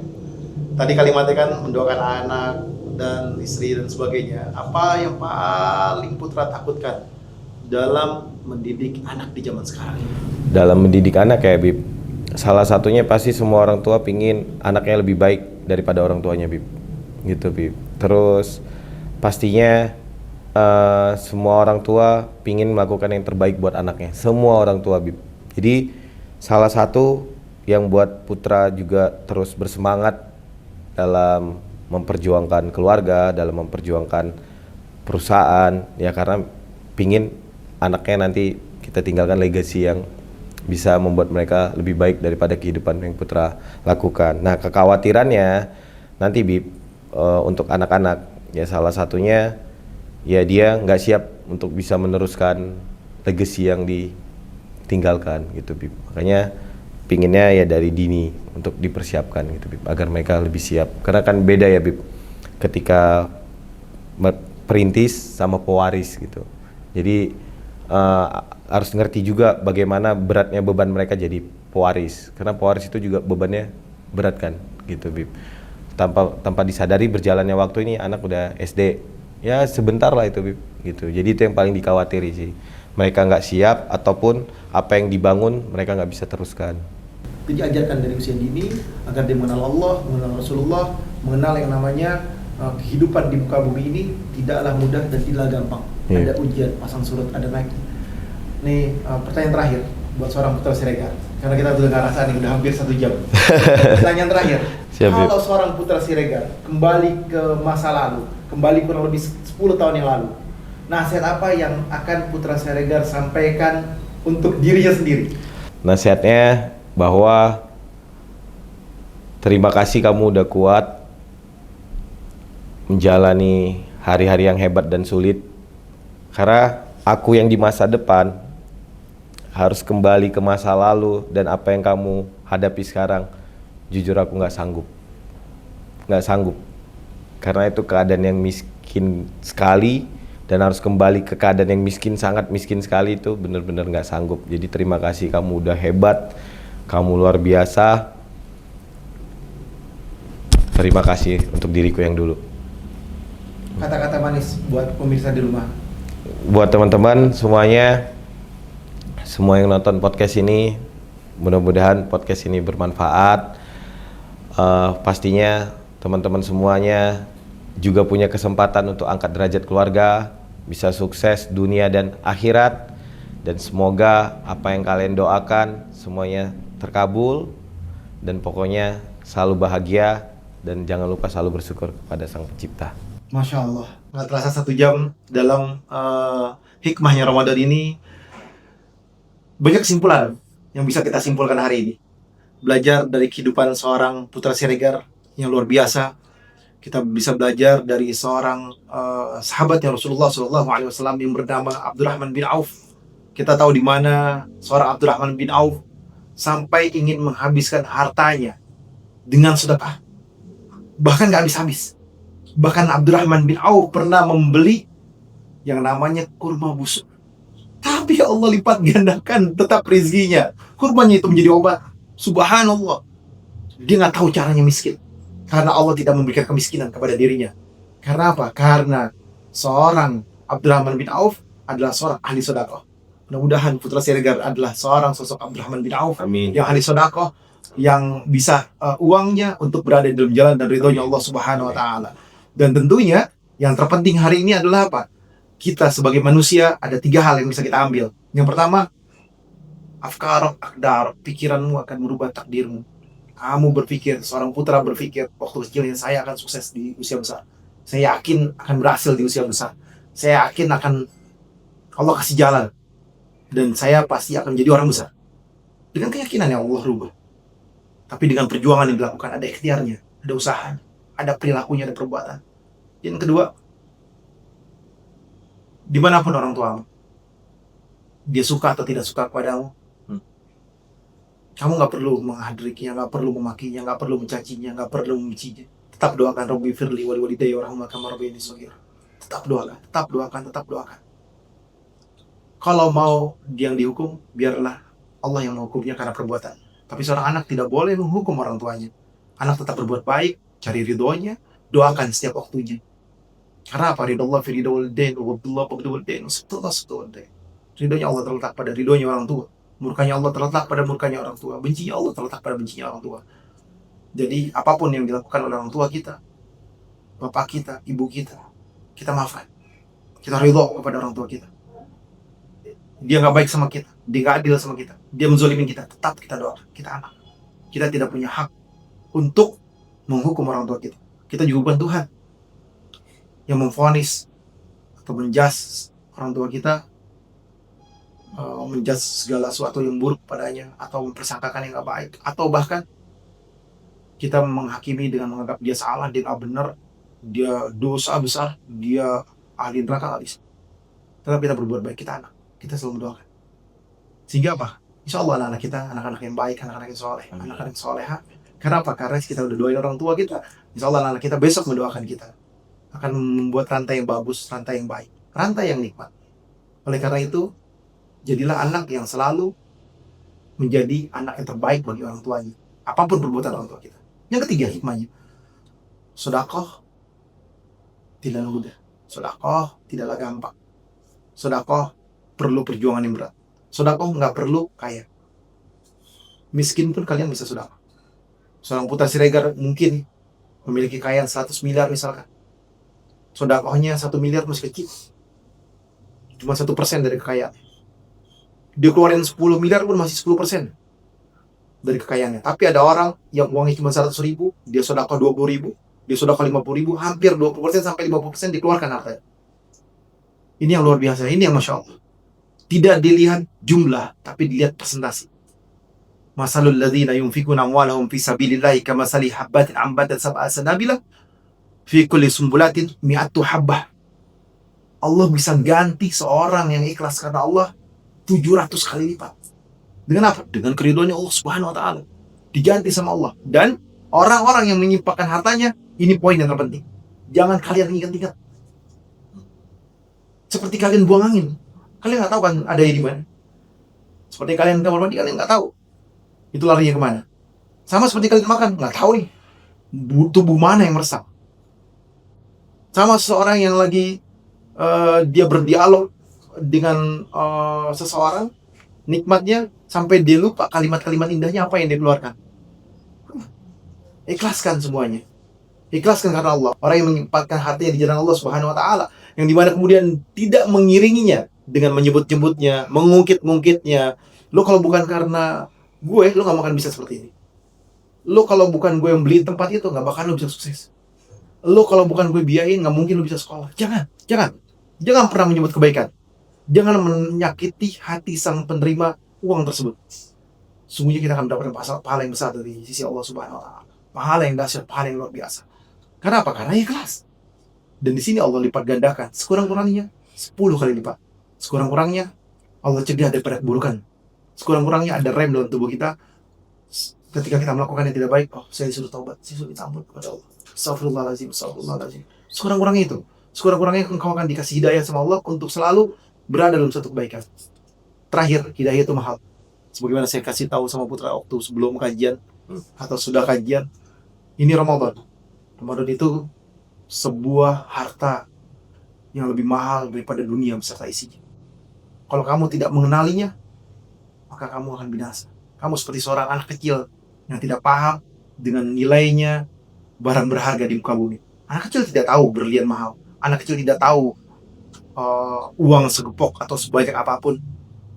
Tadi kalimatnya kan mendoakan anak dan istri dan sebagainya. Apa yang paling putra takutkan dalam mendidik anak di zaman sekarang ini? Dalam mendidik anak ya Bib, salah satunya pasti semua orang tua pingin anaknya lebih baik daripada orang tuanya Bib, gitu Bib. Terus pastinya semua orang tua pingin melakukan yang terbaik buat anaknya, semua orang tua Bib. Jadi salah satu yang buat putra juga terus bersemangat dalam memperjuangkan keluarga, dalam memperjuangkan perusahaan, ya karena pingin anaknya nanti kita tinggalkan legacy yang bisa membuat mereka lebih baik daripada kehidupan yang putra lakukan. Nah, kekhawatirannya nanti Bib, untuk anak-anak, ya salah satunya ya dia nggak siap untuk bisa meneruskan legacy yang ditinggalkan gitu Bib. Makanya pinginnya ya dari dini untuk dipersiapkan gitu Bib, agar mereka lebih siap. Karena kan beda ya Bib, ketika perintis sama pewaris gitu. Jadi harus ngerti juga bagaimana beratnya beban mereka jadi pewaris, karena pewaris itu juga bebannya berat kan gitu Bib. Tanpa disadari berjalannya waktu ini anak udah SD, ya sebentar lah itu Bib gitu. Jadi itu yang paling dikhawatiri sih, mereka nggak siap ataupun apa yang dibangun mereka nggak bisa teruskan. Itu diajarkan dari usia dini agar dia mengenal Allah, mengenal Rasulullah, mengenal yang namanya kehidupan di muka bumi ini tidaklah mudah dan tidaklah gampang. Ada ujian, pasang surut, ada naik. Nih pertanyaan terakhir buat seorang putra Siregar, karena kita udah nggak rasa nih, udah hampir 1 jam. Pertanyaan terakhir, kalau seorang putra Siregar kembali ke masa lalu, kembali kurang lebih 10 tahun yang lalu, nasihat apa yang akan putra Siregar sampaikan untuk dirinya sendiri? Nasihatnya bahwa Terima kasih kamu udah kuat menjalani hari-hari yang hebat dan sulit. Karena aku yang di masa depan harus kembali ke masa lalu dan apa yang kamu hadapi sekarang, jujur aku nggak sanggup. Karena itu keadaan yang miskin sekali dan harus kembali ke keadaan yang sangat miskin sekali, itu benar-benar nggak sanggup. Jadi terima kasih, kamu udah hebat, kamu luar biasa. Terima kasih untuk diriku yang dulu. Kata-kata manis buat pemirsa di rumah. Buat teman-teman semuanya, semua yang nonton podcast ini, mudah-mudahan podcast ini bermanfaat. Pastinya teman-teman semuanya juga punya kesempatan untuk angkat derajat keluarga, bisa sukses dunia dan akhirat, dan semoga apa yang kalian doakan semuanya terkabul, dan pokoknya selalu bahagia dan jangan lupa selalu bersyukur kepada Sang Pencipta. Masya Allah, nggak terasa 1 jam dalam hikmahnya Ramadan ini. Banyak kesimpulan yang bisa kita simpulkan hari ini. Belajar dari kehidupan seorang Putra Siregar yang luar biasa. Kita bisa belajar dari seorang sahabatnya Rasulullah SAW yang bernama Abdurrahman bin Auf. Kita tahu di mana seorang Abdurrahman bin Auf sampai ingin menghabiskan hartanya dengan sedekah. Bahkan nggak habis-habis. Bahkan Abdurrahman bin Auf pernah membeli yang namanya kurma busuk. Tapi Allah lipat gandakan tetap rezekinya. Kurmanya itu menjadi obat. Subhanallah. Dia nggak tahu caranya miskin. Karena Allah tidak memberikan kemiskinan kepada dirinya. Karena apa? Karena seorang Abdurrahman bin Auf adalah seorang ahli sedekah. Mudah-mudahan Putra Siregar adalah seorang sosok Abdurrahman bin Auf. Amin. Yang ahli sedekah, yang bisa uangnya untuk berada di dalam jalan dan ridhonya Allah Subhanahu wa taala. Dan tentunya yang terpenting hari ini adalah apa? Kita sebagai manusia ada 3 hal yang bisa kita ambil. Yang pertama, afkar akdar, pikiranmu akan merubah takdirmu. Kamu berpikir, seorang putra berpikir, waktu kecilnya saya akan sukses di usia besar. Saya yakin akan berhasil di usia besar. Saya yakin akan Allah kasih jalan. Dan saya pasti akan menjadi orang besar. Dengan keyakinan yang Allah rubah. Tapi dengan perjuangan yang dilakukan, ada ikhtiarnya, ada usahanya, ada perilakunya, ada perbuatan. Yang kedua, dimanapun orang tuamu, dia suka atau tidak suka kepadamu, kamu gak perlu menghadirinya, gak perlu memakinya, gak perlu mencacinya, gak perlu membencinya. Tetap doakan, Rabbi firli wali walidayya warhamhuma kama rabbayani shaghira. Tetap doakan, tetap doakan, tetap doakan. Kalau mau dia yang dihukum, biarlah Allah yang menghukumnya karena perbuatan. Tapi seorang anak tidak boleh menghukum orang tuanya. Anak tetap berbuat baik, cari ridhonya, doakan setiap waktunya. Karena apa? Ridho Allah fi ridho walidain, wa Abdullah fa ridho walidain, wa walidain. Ridhonya Allah terletak pada ridhonya orang tua. Murkanya Allah terletak pada murkanya orang tua. Bencinya Allah terletak pada bencinya orang tua. Jadi apapun yang dilakukan oleh orang tua kita, bapak kita, ibu kita maafkan. Kita ridho kepada orang tua kita. Dia gak baik sama kita, dia gak adil sama kita, dia menzolimin kita, tetap kita doakan. Kita anak. Kita tidak punya hak untuk menghukum orang tua kita. Kita juga bukan Tuhan yang memvonis atau menjas orang tua kita, menjas segala sesuatu yang buruk padanya, atau mempersangkakan yang gak baik, atau bahkan kita menghakimi dengan menganggap dia salah, dia gak benar, dia dosa besar, dia ahli neraka. Tetap kita berbuat baik, kita anak. Kita selalu mendoakan. Sehingga apa? Insya Allah anak-anak kita, anak-anak yang baik, anak-anak yang soleh, anak-anak yang soleha. Karena apa? Karena kita udah doain orang tua kita. Insya Allah anak-anak kita besok mendoakan kita. Akan membuat rantai yang bagus, rantai yang baik, rantai yang nikmat. Oleh karena itu, jadilah anak yang selalu menjadi anak yang terbaik bagi orang tuanya. Apapun perbuatan orang tua kita. Yang ketiga hikmahnya, sedekah tidaklah mudah. Sedekah tidaklah gampang. Sedekah perlu perjuangan yang berat. Sedekah nggak perlu kaya. Miskin pun kalian bisa sedekah. Seorang Putra Siregar mungkin memiliki kekayaan 100 miliar misalkan. Sedekahnya 1 miliar masih kecil. Cuma 1% dari kekayaan. Dia keluarin 10 miliar pun masih 10% dari kekayaannya. Tapi ada orang yang uangnya cuma 100 ribu, dia sedekah 20 ribu, dia sedekah 50 ribu, hampir 20% sampai 50% dikeluarkan hartanya. Ini yang luar biasa, ini yang Masya Allah. Tidak dilihat jumlah, tapi dilihat presentasi. Masalul ladzina yunfikuna amwalahum fi sabilillahi kamasali habbatin ambatat sab'a sanabila fi kulli sumbulatin mi'atu habbah. Allah bisa ganti seorang yang ikhlas karena Allah 700 kali lipat. Dengan apa? Dengan keridhoannya Allah Subhanahu wa taala. Diganti sama Allah. Dan orang-orang yang menyimpangkan hartanya, ini poin yang terpenting. Jangan kalian ingat-ingat. Seperti kalian buang angin. Kalian nggak tahu kan ada di mana. Seperti kalian kamar mandi, kalian nggak tahu itu larinya kemana. Sama seperti kalian makan, nggak tahu nih tubuh mana yang meresap. Sama seseorang yang lagi dia berdialog dengan seseorang, nikmatnya sampai dia lupa kalimat-kalimat indahnya apa yang dia keluarkan. Ikhlaskan semuanya. Ikhlaskan karena Allah. Orang yang menyempatkan hatinya di jalan Allah Subhanahu wa taala, yang dimana kemudian tidak mengiringinya dengan menyebut-nyebutnya, mengungkit-ungkitnya. Lo kalau bukan karena gue, lo gak akan bisa seperti ini. Lo kalau bukan gue yang beli tempat itu, gak bakal lo bisa sukses. Lo kalau bukan gue biayain, gak mungkin lo bisa sekolah. Jangan pernah menyebut kebaikan. Jangan menyakiti hati sang penerima uang tersebut. Sungguhnya kita akan mendapatkan pahala yang besar dari sisi Allah Subhanahu wa taala. Pahala yang dahsyat, pahala yang luar biasa. Karena apa? Karena ikhlas. Dan di sini Allah lipat gandakan sekurang-kurangnya 10 kali lipat. Sekurang-kurangnya Allah cegah daripada keburukan. Sekurang-kurangnya ada rem dalam tubuh kita ketika kita melakukan yang tidak baik. Oh, saya disuruh taubat, saya disuruh minta ampun kepada Allah. Astagfirullahaladzim. Sekurang-kurangnya itu. Sekurang-kurangnya engkau akan dikasih hidayah sama Allah untuk selalu berada dalam satu kebaikan. Terakhir, hidayah itu mahal. Sebagaimana saya kasih tahu sama putra waktu sebelum kajian atau sudah kajian, ini Ramadan. Ramadan itu sebuah harta yang lebih mahal daripada dunia beserta isinya. Kalau kamu tidak mengenalinya, maka kamu akan binasa. Kamu seperti seorang anak kecil yang tidak paham dengan nilainya barang berharga di muka bumi. Anak kecil tidak tahu berlian mahal. Anak kecil tidak tahu uang segepok atau sebanyak apapun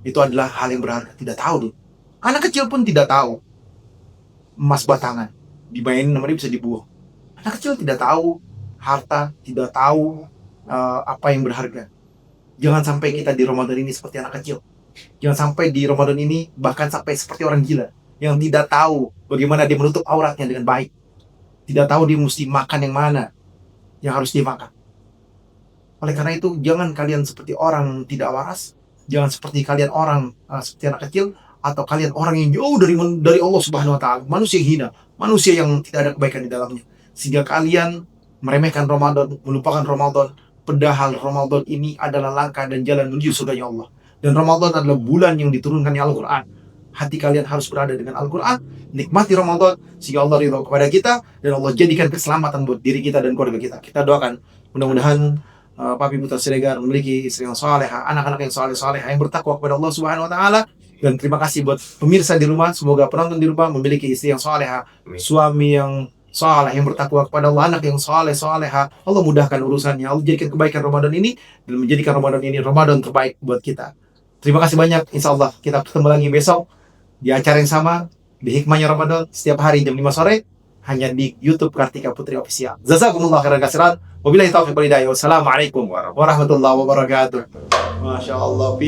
itu adalah hal yang berharga. Tidak tahu dulu. Anak kecil pun tidak tahu emas batangan dimainin namanya bisa dibuang. Anak kecil tidak tahu harta, tidak tahu apa yang berharga. Jangan sampai kita di Ramadan ini seperti anak kecil. Jangan sampai di Ramadan ini bahkan sampai seperti orang gila yang tidak tahu bagaimana dia menutup auratnya dengan baik. Tidak tahu dia mesti makan yang mana yang harus dia makan. Oleh karena itu, jangan kalian seperti orang tidak waras. Jangan seperti kalian orang seperti anak kecil, atau kalian orang yang jauh dari Allah Subhanahu wa taala, manusia yang hina, manusia yang tidak ada kebaikan di dalamnya. Sehingga kalian meremehkan Ramadan, melupakan Ramadan, padahal Ramadan ini adalah langkah dan jalan menuju surganya Allah. Dan Ramadan adalah bulan yang diturunkannya Al-Quran. Hati kalian harus berada dengan Al-Quran, nikmati Ramadan sehingga Allah ridho kepada kita dan Allah jadikan keselamatan buat diri kita dan keluarga kita. Kita doakan mudah-mudahan Papi Putra Siregar memiliki istri yang salehah, anak-anak yang saleh-salehah yang bertakwa kepada Allah Subhanahu wa taala. Dan terima kasih buat pemirsa di rumah, semoga penonton di rumah memiliki istri yang salehah, suami yang saleh yang bertakwa kepada Allah, anak yang saleh-salehah. Allah mudahkan urusannya, Allah jadikan kebaikan Ramadan ini dan menjadikan Ramadan ini Ramadan terbaik buat kita. Terima kasih banyak. Insyaallah kita ketemu lagi besok di acara yang sama di Hikmahnya Ramadan setiap hari jam 5 sore hanya di YouTube Kartika Putri Official. Jazakumullah khairan katsiran. Wabillahi taufiq wal hidayah. Wassalamualaikum warahmatullahi wabarakatuh. Masya Allah.